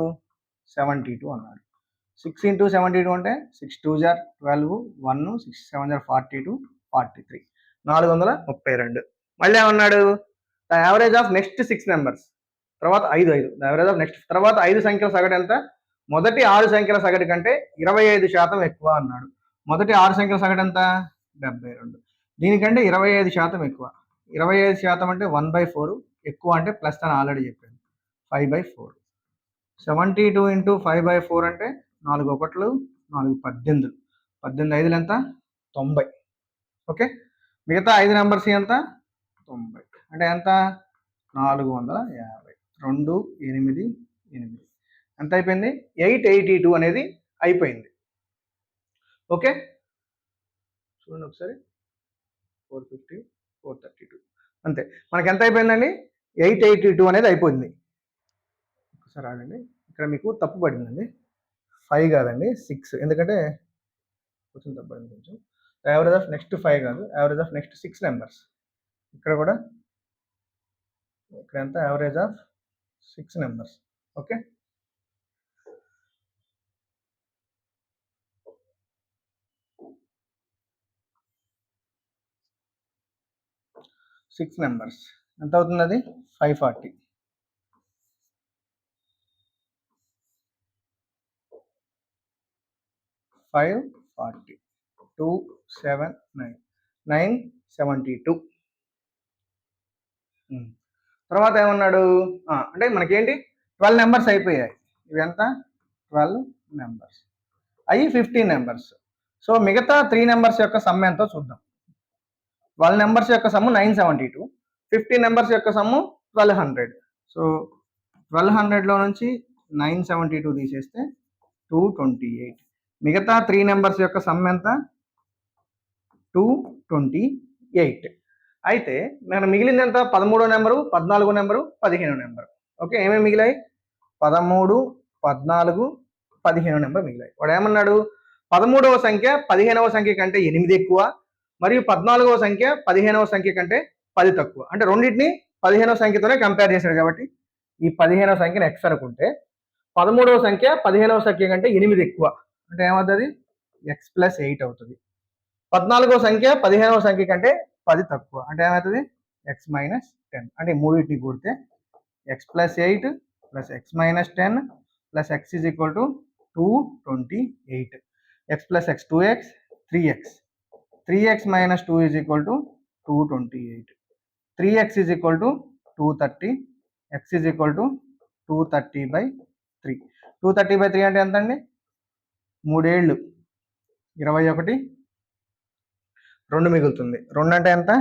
72 అన్నాడు. 6 × 72 అంటే 6 2 జార్ 12, 1 6 7 జార్ 42, 43, 432. మళ్ళీ ఏమన్నాడు the average of next 6 members, తర్వాత 5 ద యావరేజ్ ఆఫ్ నెక్స్ట్ తర్వాత 5 సంఖ్యల సగటు ఎంత, మొదటి 6 సంఖ్యల సగటు కంటే 25% ఎక్కువ అన్నాడు. మొదటి 6 సంఖ్యల సగటు ఎంత 72, దీనికంటే 25% ఎక్కువ. 25% అంటే 1/4, ఎక్కువ అంటే ప్లస్ అని ఆల్రెడీ చెప్పాను 5/4. 72 × 5/4 అంటే 4 1 4 18, 18 5 ఎంత 90. ఓకే, మిగతా 5 నెంబర్స్ ఎంత 90 అంటే ఎంత 450, 2 8 8 ఎంత అయిపోయింది 882 అనేది అయిపోయింది. ఓకే, చూడండి ఒకసారి 450 432 అంతే. మనకి ఎంత అయిపోయిందండి 882 అనేది అయిపోయింది. ఒకసారి ఆగండి, ఇక్కడ మీకు తప్పు పడిందండి. 5 కాదండి 6, ఎందుకంటే కొంచెం తప్పు పడింది. కొంచెం యావరేజ్ ఆఫ్ నెక్స్ట్ 5 కాదు, యావరేజ్ ఆఫ్ నెక్స్ట్ 6 నెంబర్స్. ఇక్కడ కూడా ఇక్కడ ఎంత average of 6 numbers. Okay, six numbers ఎంత అవుతుంది? అది 540. 540 279 972. తర్వాత ఏమన్నాడు అంటే మనకేంటి 12 నెంబర్స్ అయిపోయాయి. ఇవి ఎంత? 12 నెంబర్స్ అయ్యి 15 నెంబర్స్. సో మిగతా 3 నెంబర్స్ యొక్క సమ్ ఎంతో చూద్దాం. 12 నెంబర్స్ యొక్క సమ్ము 972, 15 నెంబర్స్ యొక్క సమ్ము 1200. సో 1200లో నుంచి 972 తీసేస్తే 228. మిగతా 3 నెంబర్స్ యొక్క సమ్ ఎంత? 228. అయితే మనకు మిగిలింది ఎంత? 13వ నెంబరు, 14వ నెంబరు, 15వ నెంబరు. ఓకే, ఏమేమి మిగిలాయి? 13, 14, 15 నెంబర్ మిగిలాయి. వాడు ఏమన్నాడు? 13వ సంఖ్య 15వ సంఖ్య కంటే 8 ఎక్కువ, మరియు 14వ సంఖ్య 15వ సంఖ్య కంటే 10 తక్కువ. అంటే రెండింటిని 15వ సంఖ్యతోనే కంపేర్ చేశాడు కాబట్టి ఈ 15వ సంఖ్యను x అనుకుంటే 13వ సంఖ్య 15వ సంఖ్య కంటే 8 ఎక్కువ అంటే ఏమవుతుంది? x+8 అవుతుంది. 14వ సంఖ్య 15వ సంఖ్య కంటే 10 తక్కువ అంటే ఏమవుతుంది? x-10. అంటే మూడింటిని కూడితే x+8 + x-10 + x = 228. x + x 2x 3x. 3x - 2 = 228. 3x = 230. x = 230/3. 230/3 అంటే ఎంత అండి? 3 ఏళ్ళు 21, 2 మిగులుతుంది. 2 అంటే ఎంత?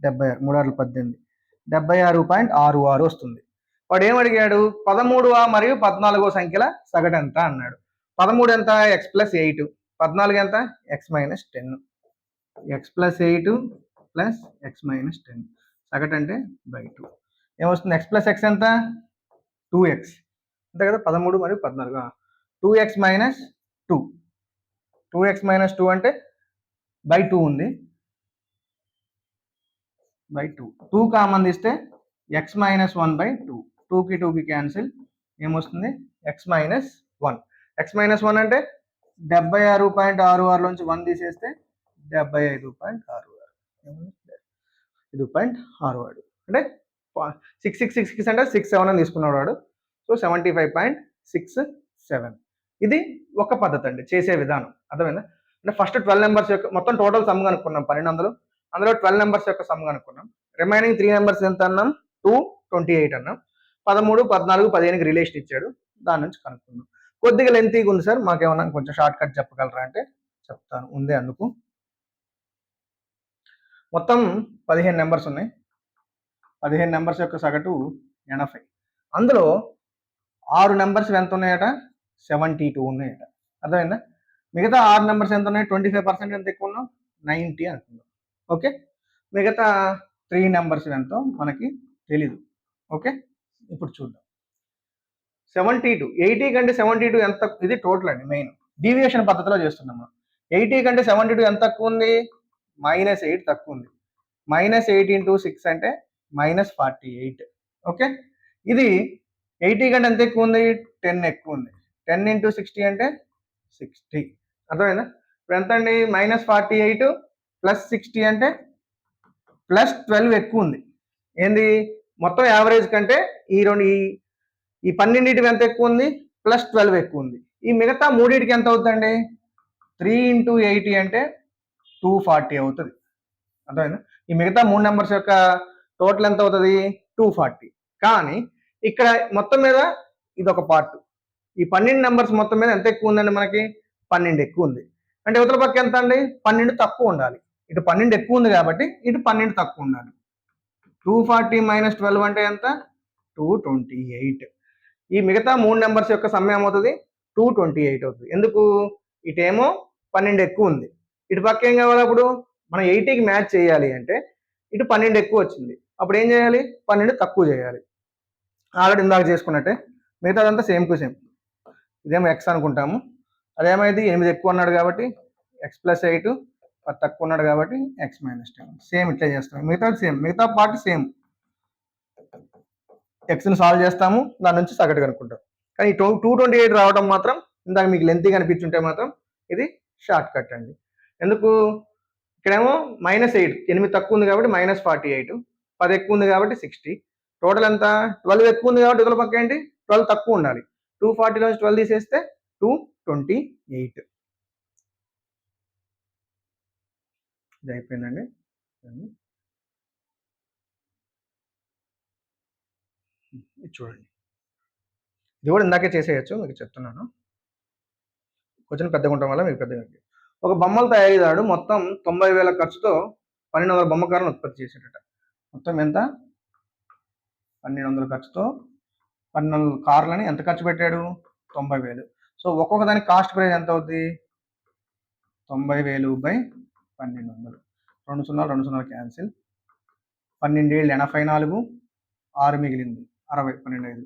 76. 3 6 18. 76.66 వస్తుంది. వాడు ఏమడిగాడు? 13వ మరియు 14వ సంఖ్యల సగటు ఎంత అన్నాడు. 13 ఎంత? x+8. 14 ఎంత? x-10. x+8 + x-10 సగటు అంటే /2 ఏమొస్తుంది? x+x ఎంత? 2x అంతే కదా. 13 మరియు 14. 2x - 2. 2x - 2 అంటే /2 ఉంది. /2. 2 కామన్ తీస్తే x - 1/2. 2కి 2కి క్యాన్సిల్. ఏమొస్తుంది? x-1. x-1 అంటే 76.66 నుంచి 1 తీసేస్తే 75.66. 5.66 అంటే 6666 అంటే 67 అని తీసుకున్నాడు వాడు. సో 75.67. ఇది ఒక పద్ధతి అండి చేసే విధానం. అర్థమైందా? అంటే ఫస్ట్ 12 నెంబర్స్ యొక్క మొత్తం టోటల్ సమ్ కనుక్కున్నాం 1200. అందులో 12 నెంబర్స్ యొక్క సమ్ కనుక్కున్నాం. రిమైనింగ్ 3 నెంబర్స్ ఎంత అన్నాం? 228 అన్నాం. 13, 14, 15కి రిలేషన్ ఇచ్చాడు, దాని నుంచి కనుక్కున్నాం. కొద్దిగా లెంతీగా ఉంది సార్, మాకేమన్నా కొంచెం షార్ట్ కట్ చెప్పగలరా అంటే చెప్తాను, ఉంది అందుకు. మొత్తం 15 నెంబర్స్ ఉన్నాయి. 15 నెంబర్స్ యొక్క సగటు 80. అందులో 6 నెంబర్స్ ఎంత ఉన్నాయట? 72 ఉన్నాయట. అర్థమైందా? మిగతా 6 నెంబర్స్ ఎంత ఉన్నాయి? 25% ఎంత ఎక్కువ ఉన్నాం? 90 అనుకున్నాం. ఓకే, మిగతా 3 నెంబర్స్ ఎంతో మనకి తెలీదు. ఓకే, ఇప్పుడు చూద్దాం. 72, 80 కంటే 72 ఎంత? ఇది టోటల్ అండి, మెయిన్ డీవియేషన్ పద్ధతిలో చేస్తున్నాం మనం. 80 కంటే 72 ఎంత తక్కువ ఉంది? -8 తక్కువ ఉంది. -8 × 6 అంటే -48. ఓకే, ఇది 80 కంటే ఎంత ఎక్కువ ఉంది? 10 ఎక్కువ ఉంది. 10 × 60 అంటే 60. అర్థమైందా? ఇప్పుడు ఎంత అండి? -48 + 60 అంటే +12 ఎక్కువ ఉంది. ఏంది? మొత్తం యావరేజ్ కంటే ఈ 12 ఎంత ఎక్కువ ఉంది? +12 ఎక్కువ ఉంది. ఈ మిగతా మూడింటికి ఎంత అవుతుందండి? 3 × 80 అంటే 240 అవుతుంది. అర్థమైందా? ఈ మిగతా 3 నెంబర్స్ యొక్క టోటల్ ఎంత అవుతుంది? 240. కానీ ఇక్కడ మొత్తం మీద ఇది ఒక పార్ట్. ఈ 12 నెంబర్స్ మొత్తం మీద ఎంత ఎక్కువ ఉందండి? మనకి 12 ఎక్కువ ఉంది. అంటే ఇవతల పక్క ఎంత అండి? 12 తక్కువ ఉండాలి. ఇటు 12 ఎక్కువ ఉంది కాబట్టి ఇటు 12 తక్కువ ఉండాలి. 240 - 12 అంటే ఎంత? 228. ఈ మిగతా 3 నెంబర్స్ యొక్క సమ్ ఏమవుతుంది? 228 అవుతుంది. ఎందుకు? ఇటేమో 12 ఎక్కువ ఉంది, ఇటు పక్క ఏం కావాలి? అప్పుడు మనం 80కి మ్యాచ్ చేయాలి అంటే ఇటు 12 ఎక్కువ వచ్చింది. అప్పుడు ఏం చేయాలి, 12 తక్కువ చేయాలి. ఆల్రెడీ ఇందాక చేసుకున్నట్టే మిగతాదంతా సేమ్ టు సేమ్. ఇదేమో ఎక్స్ అనుకుంటాము, అదేమైంది 8 ఎక్కువ అన్నాడు కాబట్టి ఎక్స్ ప్లస్ 8, 10 తక్కువ ఉన్నాడు కాబట్టి ఎక్స్ మైనస్ 10. సేమ్ ఇట్లా చేస్తాం, మిగతాది సేమ్, మిగతా పార్ట్ సేమ్. ఎక్స్ని సాల్వ్ చేస్తాము, దాని నుంచి సగటు కనుక్కుంటాం. కానీ 228 రావడం మాత్రం ఇందాక మీకు లెంతీ కనిపించుంటే మాత్రం ఇది షార్ట్ కట్ అండి. ఎందుకు, ఇక్కడేమో -8, 8 తక్కువ ఉంది కాబట్టి -48, 10 ఎక్కువ ఉంది కాబట్టి 60, టోటల్ ఎంత 12 ఎక్కువ ఉంది కాబట్టి ఇతల పక్క ఏంటి 12 తక్కువ ఉండాలి. 240 నుంచి 12 తీసేస్తే 228. ఇది అయిపోయిందండి. ఇది చూడండి, ఇది కూడా ఇందాకే చేసేయచ్చు, మీకు చెప్తున్నాను. క్వశ్చన్ పెద్దగా ఉండటం వల్ల మీకు పెద్దగా. ఒక బొమ్మల తయారీదారుడు మొత్తం 90,000 ఖర్చుతో 1200 బొమ్మకారులను ఉత్పత్తి చేసేటట. మొత్తం ఎంత, 1200 ఖర్చుతో 1200 కార్లని ఎంత ఖర్చు పెట్టాడు, 90,000. సో ఒక్కొక్క దానికి కాస్ట్ ప్రైస్ ఎంత అవుద్ది, 90,000 బై 1200. 2 సున్నాలు 2 సున్నాలు క్యాన్సిల్, 12 ఏళ్ళు 84, 6 మిగిలింది 60, 12.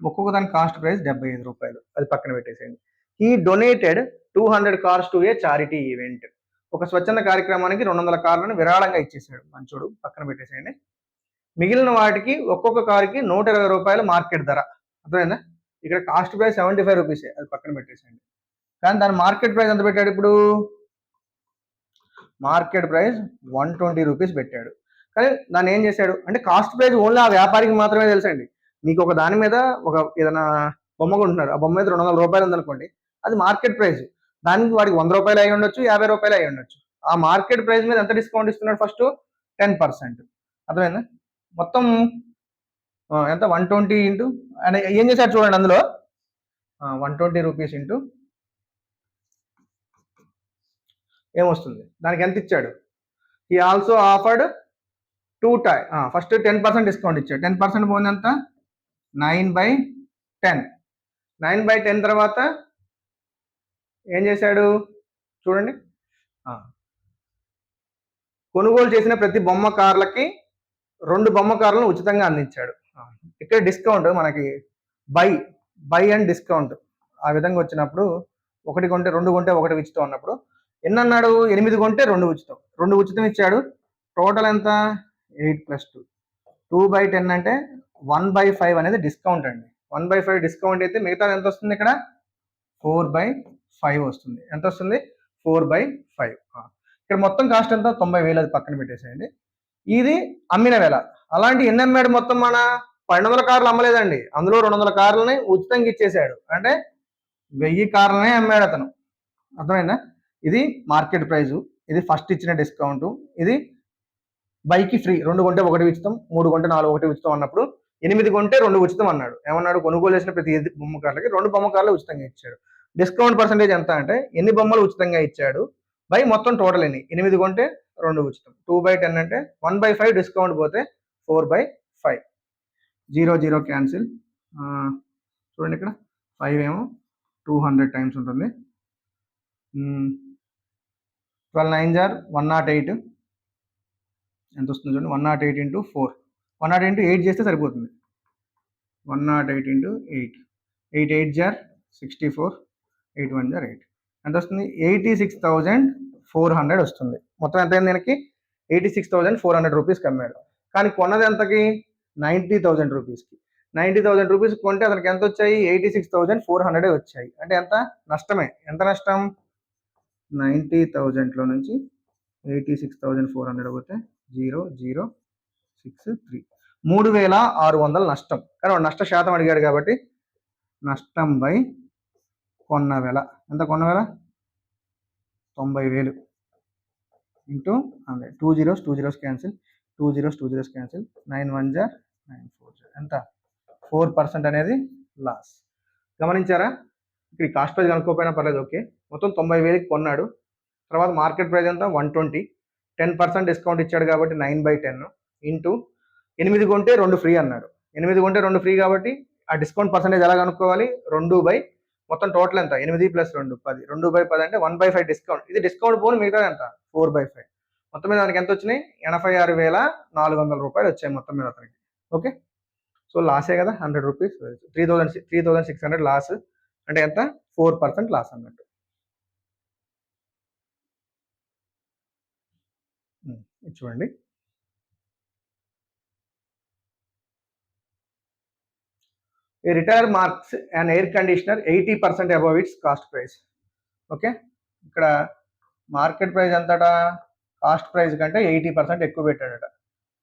ఒక్కొక్క దాని కాస్ట్ ప్రైస్ 75 రూపాయలు. అది పక్కన పెట్టేసేయండి. He donated 200 cars to A charity event. ఒక స్వచ్ఛంద కార్యక్రమానికి 200 కార్లను విరాళంగా ఇచ్చేసాడు. మంచోడు, పక్కన పెట్టేసేయండి. మిగిలిన వాటికి ఒక్కొక్క కారుకి 120 రూపాయలు మార్కెట్ ధర. అర్థమైందా, ఇక్కడ కాస్ట్ ప్రైస్ 75 రూపీసే, అది పక్కన పెట్టేసేయండి. కానీ దాని మార్కెట్ ప్రైస్ ఎంత పెట్టాడు, ఇప్పుడు మార్కెట్ ప్రైస్ 120 రూపీస్ పెట్టాడు. కానీ దాన్ని ఏం చేశాడు అంటే, కాస్ట్ ప్రైస్ ఓన్లీ ఆ వ్యాపారికి మాత్రమే తెలుసండి. మీకు ఒక దాని మీద ఒక ఏదైనా బొమ్మ కొంటున్నారు, ఆ బొమ్మ మీద 200 రూపాయలు ఉందనుకోండి, అది మార్కెట్ ప్రైస్. దానికి వాడికి 100 రూపాయలు అయి ఉండొచ్చు, 50 రూపాయలు అయి ఉండొచ్చు. ఆ మార్కెట్ ప్రైస్ మీద ఎంత డిస్కౌంట్ ఇస్తున్నాడు, ఫస్ట్ 10%. అర్థమైందా, మొత్తం ఎంత 120 ఇంటూ అని ఏం చేశాడు చూడండి, అందులో 120 రూపీస్ ఇంటూ ఏమొస్తుంది, దానికి ఎంత ఇచ్చాడు. ఈ also offered 2 time, first 10% discount ఇచ్చాడు. 10% పోయింది ఎంత, 9/10. 9/10 తర్వాత ఏం చేశాడు చూడండి, కొనుగోలు చేసిన ప్రతి బొమ్మ కార్లకి 2 బొమ్మ కార్లను ఉచితంగా అందించాడు. ఇక్కడ డిస్కౌంట్ మనకి బై అండ్ డిస్కౌంట్ ఆ విధంగా వచ్చినప్పుడు, 1 కొంటే 2 కొంటే 1 ఉచితం అన్నప్పుడు ఎన్ని అన్నాడు, 8 కొంటే 2 ఉచితం, 2 ఉచితం ఇచ్చాడు. టోటల్ ఎంత, 8 + 2, 2/10 అంటే 1/5 అనేది డిస్కౌంట్ అండి. 1/5 డిస్కౌంట్ అయితే మిగతా ఎంత వస్తుంది, ఇక్కడ 4/5 వస్తుంది. ఎంత వస్తుంది, 4/5. ఇక్కడ మొత్తం కాస్ట్ ఎంత, 90,000. అది పక్కన పెట్టేసేయండి. ఇది అమ్మిన వేళ. అలాంటి ఎన్ని అమ్మాడు, మొత్తం మన 1200 కార్లు అమ్మలేదండి, అందులో 200 కార్లని ఉచితంగా ఇచ్చేసాడు. అంటే 1000 కార్లనే అమ్మాడు అతను. అర్థమైందా, ఇది మార్కెట్ ప్రైజు, ఇది ఫస్ట్ ఇచ్చిన డిస్కౌంట్, ఇది బైకి ఫ్రీ, 2 కొంటే 1 ఉచితం, 3 కొంటే 4 1 ఉచితం అన్నప్పుడు 8 కొంటే 2 ఉచితం అన్నాడు. ఏమన్నాడు, కొనుగోలు చేసిన ప్రతి బొమ్మకార్లకి 2 బొమ్మకార్లు ఉచితంగా ఇచ్చాడు. డిస్కౌంట్ పర్సెంటేజ్ ఎంత అంటే, ఎన్ని బొమ్మలు ఉచితంగా ఇచ్చాడు బై మొత్తం టోటల్ ఎన్ని, 8 కొంటే 2 ఉచితం. 2/10 అంటే 1/5 డిస్కౌంట్ పోతే 4/5. 0 0 క్యాన్సిల్. చూడండి ఇక్కడ 5 ఏమో 200 టైమ్స్ ఉంటుంది. 12 9 = 108. ఎంత వస్తుంది చూడండి, 108 ఇంటూ 4, 108 ఇంటూ 8 చేస్తే సరిపోతుంది. 108 ఇంటూ 8, 8 8 = 64, 8 1 = 8. ఎంత వస్తుంది, 86,400 వస్తుంది. మొత్తం ఎంత అయింది దీనికి, 86,400 రూపీస్కి అమ్మాడు. కానీ కొన్నది ఎంతకి, 90,000 రూపీస్కి. 90,000 రూపీస్ కొంటే అతనికి ఎంత వచ్చాయి, 86,400 వచ్చాయి. అంటే ఎంత నష్టమే, ఎంత నష్టం, 90,000లో నుంచి 86,400 పోతే 0 0 6 3, 3,600 నష్టం. కానీ వాడు నష్ట శాతం అడిగాడు కాబట్టి నష్టం బై కొన్న వేల. ఎంత కొన్న వేల, 90,000 into 100. 2 zeros 2 zeros cancel, 2 zeros 2 zeros cancel, 9 1 = 9 4 ఎంత, 4% అనేది లాస్. గమనించారా, ఇక్కడ కాస్ట్ ప్రైస్ కనుక్కోపోయినా పర్లేదు, ఓకే. మొత్తం 90,000కి కొన్నాడు. తర్వాత మార్కెట్ ప్రైస్ ఎంత, 120, 10% డిస్కౌంట్ ఇచ్చాడు కాబట్టి 9/10 ఇంటూ 8 కొంటే 2 ఫ్రీ అన్నాడు. 8 కొంటే 2 ఫ్రీ కాబట్టి ఆ డిస్కౌంట్ పర్సెంటేజ్ ఎలా కనుక్కోవాలి, 2/, మొత్తం టోటల్ ఎంత, 8 + 2 10, 2/10 అంటే 1/5 డిస్కౌంట్. ఇది డిస్కౌంట్ పోను మిగతా ఎంత, 4/5. మొత్తం మీద మనకి ఎంత వచ్చినాయి? 86,400 రూపాయలు వచ్చాయి మొత్తం మీద అతనికి. ఓకే, సో లాసే కదా, 100 రూపీస్, 3600 లాస్ అంటే ఎంత? 4% లాస్ అన్నట్టు. చూడండి, a retailer marks and air conditioner 80% above its cost price. Okay, ఇక్కడ మార్కెట్ ప్రైస్ ఎంతటా? కాస్ట్ ప్రైస్ కంటే 80% ఎక్కువ పెట్టాడట.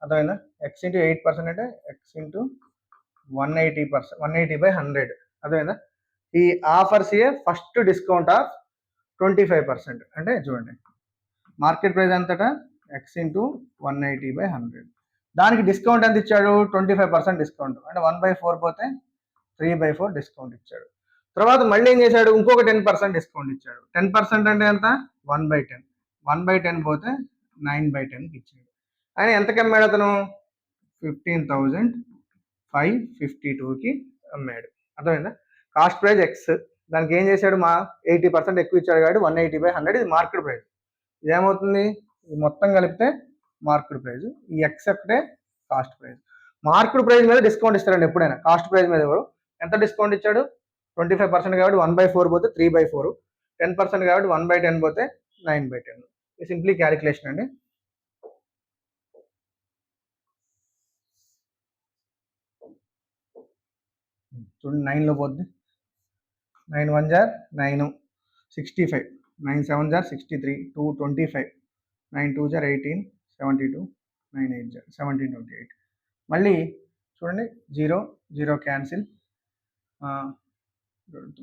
అర్థమైందా? ఎక్స్ ఇంటూ 8% అంటే ఎక్స్ ఇంటూ 180%, 180/100. అర్థమైందా? ఈ offers a first discount of 25%. అంటే చూడండి, మార్కెట్ ప్రైస్ ఎంతటా? X into 180/100. దానికి డిస్కౌంట్ ఎంత ఇచ్చాడు? 25% డిస్కౌంట్. అంటే 1/4 పోతే 3/4 డిస్కౌంట్ ఇచ్చాడు. తర్వాత మళ్ళీ ఏం చేశాడు? ఇంకొక 10% డిస్కౌంట్ ఇచ్చాడు. 10% అంటే ఎంత? 1/10. 1/10 పోతే 9/10కి ఇచ్చాడు. ఆయన ఎంతకి అమ్మాడు అతను? 15,552కి అమ్మాడు. అర్థమైందా? కాస్ట్ ప్రైస్ ఎక్స్, దానికి ఏం చేశాడు? 80% ఎక్కువ ఇచ్చాడు కాబట్టి 180/100 ఇది మార్కెట్ ప్రైస్. ఇదేమవుతుంది? ఇది మొత్తం కలిపితే మార్కెట్ ప్రైస్, ఈ ఎక్స్ ఒకటే కాస్ట్ ప్రైస్. మార్కెట్ ప్రైస్ మీద డిస్కౌంట్ ఇస్తారండి ఎప్పుడైనా. కాస్ట్ ప్రైస్ మీద ఎవరు ఎంత డిస్కౌంట్ ఇచ్చాడు? 25% కాబట్టి 1/4 పోతే 3/4, 10% కాబట్టి 1/10 పోతే 9/10. ఇది సింప్లీ క్యాలిక్యులేషన్ అండి. చూడండి, 9లో పోద్ది. 9 1 జార్ 9, 65, 9 7 జార్ 63, 2 25, 9 2 జార్ 18, 72, 9 8 జార్ 17 28. మళ్ళీ చూడండి, 0 0 క్యాన్సిల్.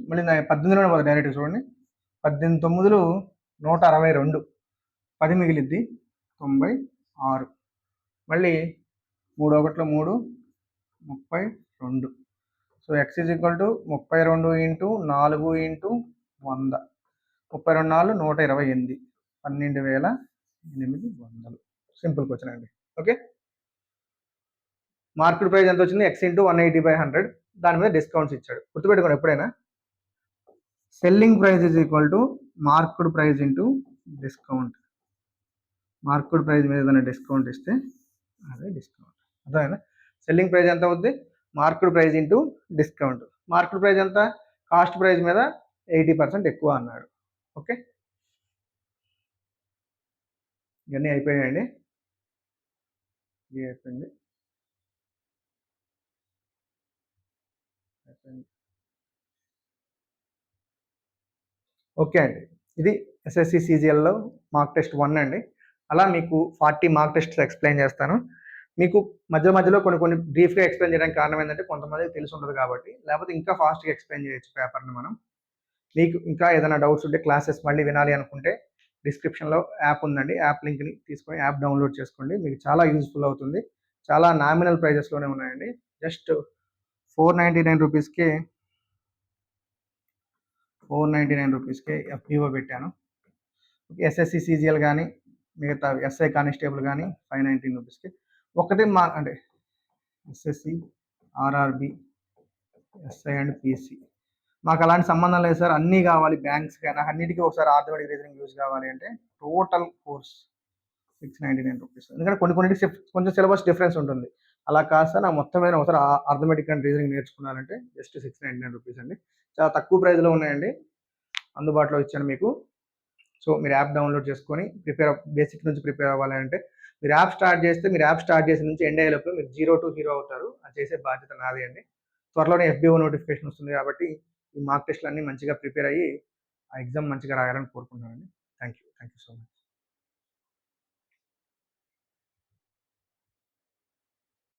మళ్ళీ 18లోనే పోతుంది డైరెక్ట్. చూడండి, 18 9 162, 10 మిగిలిద్ది 96. మళ్ళీ 3 1 3 32. So X is equal to 32 into 4 into 100, 32 4 128, 12,800. Simple question అండి. ఓకే, మార్కెట్ ప్రైస్ ఎంత వచ్చింది? X into 180/100. దాని మీద డిస్కౌంట్స్ ఇచ్చాడు. గుర్తుపెట్టుకోండి ఎప్పుడైనా, selling price is equal to market price into discount. Market price మీద ఏదైనా డిస్కౌంట్ ఇస్తే అదే డిస్కౌంట్. అర్థమైనా? సెల్లింగ్ ప్రైస్ ఎంత అవుద్ది? Market price into discount. Market price ఎంత? కాస్ట్ ప్రైస్ మీద 80% ఎక్కువ అన్నాడు. ఓకే, ఇవన్నీ అయిపోయాయండి. ఇది అయిపోయింది. ఓకే అండి, ఇది ఎస్ఎస్సి సిజిఎల్లో మార్క్ టెస్ట్ 1 అండి. అలా మీకు 40 మార్క్ టెస్ట్స్ ఎక్స్ప్లెయిన్ చేస్తాను. మీకు మధ్యలో కొన్ని బ్రీఫ్గా ఎక్స్ప్లెయిన్ చేయడానికి కారణం ఏంటంటే కొంతమందికి తెలిసి ఉండదు కాబట్టి, లేకపోతే ఇంకా ఫాస్ట్గా ఎక్స్ప్లెయిన్ చేయొచ్చు పేపర్ని మనం. మీకు ఇంకా ఏదైనా డౌట్స్ ఉంటే, క్లాసెస్ మళ్ళీ వినాలి అనుకుంటే డిస్క్రిప్షన్లో యాప్ ఉందండి. యాప్ లింక్ని తీసుకొని యాప్ డౌన్లోడ్ చేసుకోండి. మీకు చాలా యూజ్ఫుల్ అవుతుంది. చాలా నామినల్ ప్రైజెస్లోనే ఉన్నాయండి. జస్ట్ 499 రూపీస్కే 499 రూపీస్కే ఎఫ్పిఓ పెట్టాను. ఎస్ఎస్సి సిజిఎల్ కానీ మిగతా ఎస్ఐ కానిస్టేబుల్ కానీ 519 రూపీస్కి. ఒకటి అంటే SSC, RRB, SI and PC మాకు అలాంటి సంబంధం లేదు సార్, అన్నీ కావాలి బ్యాంక్స్ కానీ అన్నిటికీ ఒకసారి ఆర్థమెటిక్ రీజనింగ్ యూజ్ కావాలి అంటే టోటల్ కోర్స్ 699 రూపీస్. ఎందుకంటే కొన్నిటికి కొంచెం సిలబస్ డిఫరెన్స్ ఉంటుంది. అలా కాదు సార్, నాకు మొత్తం మీద ఒకసారి ఆర్థమెటిక్ అండ్ రీజనింగ్ నేర్చుకున్నారంటే జస్ట్ 699 రూపీస్ అండి. చాలా తక్కువ ప్రైస్లో ఉన్నాయండి, అందుబాటులో ఇచ్చాను మీకు. సో మీరు యాప్ డౌన్లోడ్ చేసుకొని బేసిక్ నుంచి ప్రిపేర్ అవ్వాలంటే మీరు యాప్ స్టార్ట్ చేసిన నుంచి ఎండ్ అయ్యేలోపు మీరు 0 to హీరో అవుతారు. అది చేసే బాధ్యత నాదే అండి. త్వరలోనే ఎఫ్బిఓ నోటిఫికేషన్ వస్తుంది కాబట్టి ఈ మార్క్ టెస్ట్లు అన్నీ మంచిగా ప్రిపేర్ అయ్యి ఆ ఎగ్జామ్ మంచిగా రాయాలని కోరుకుంటున్నానండి. Thank you so much.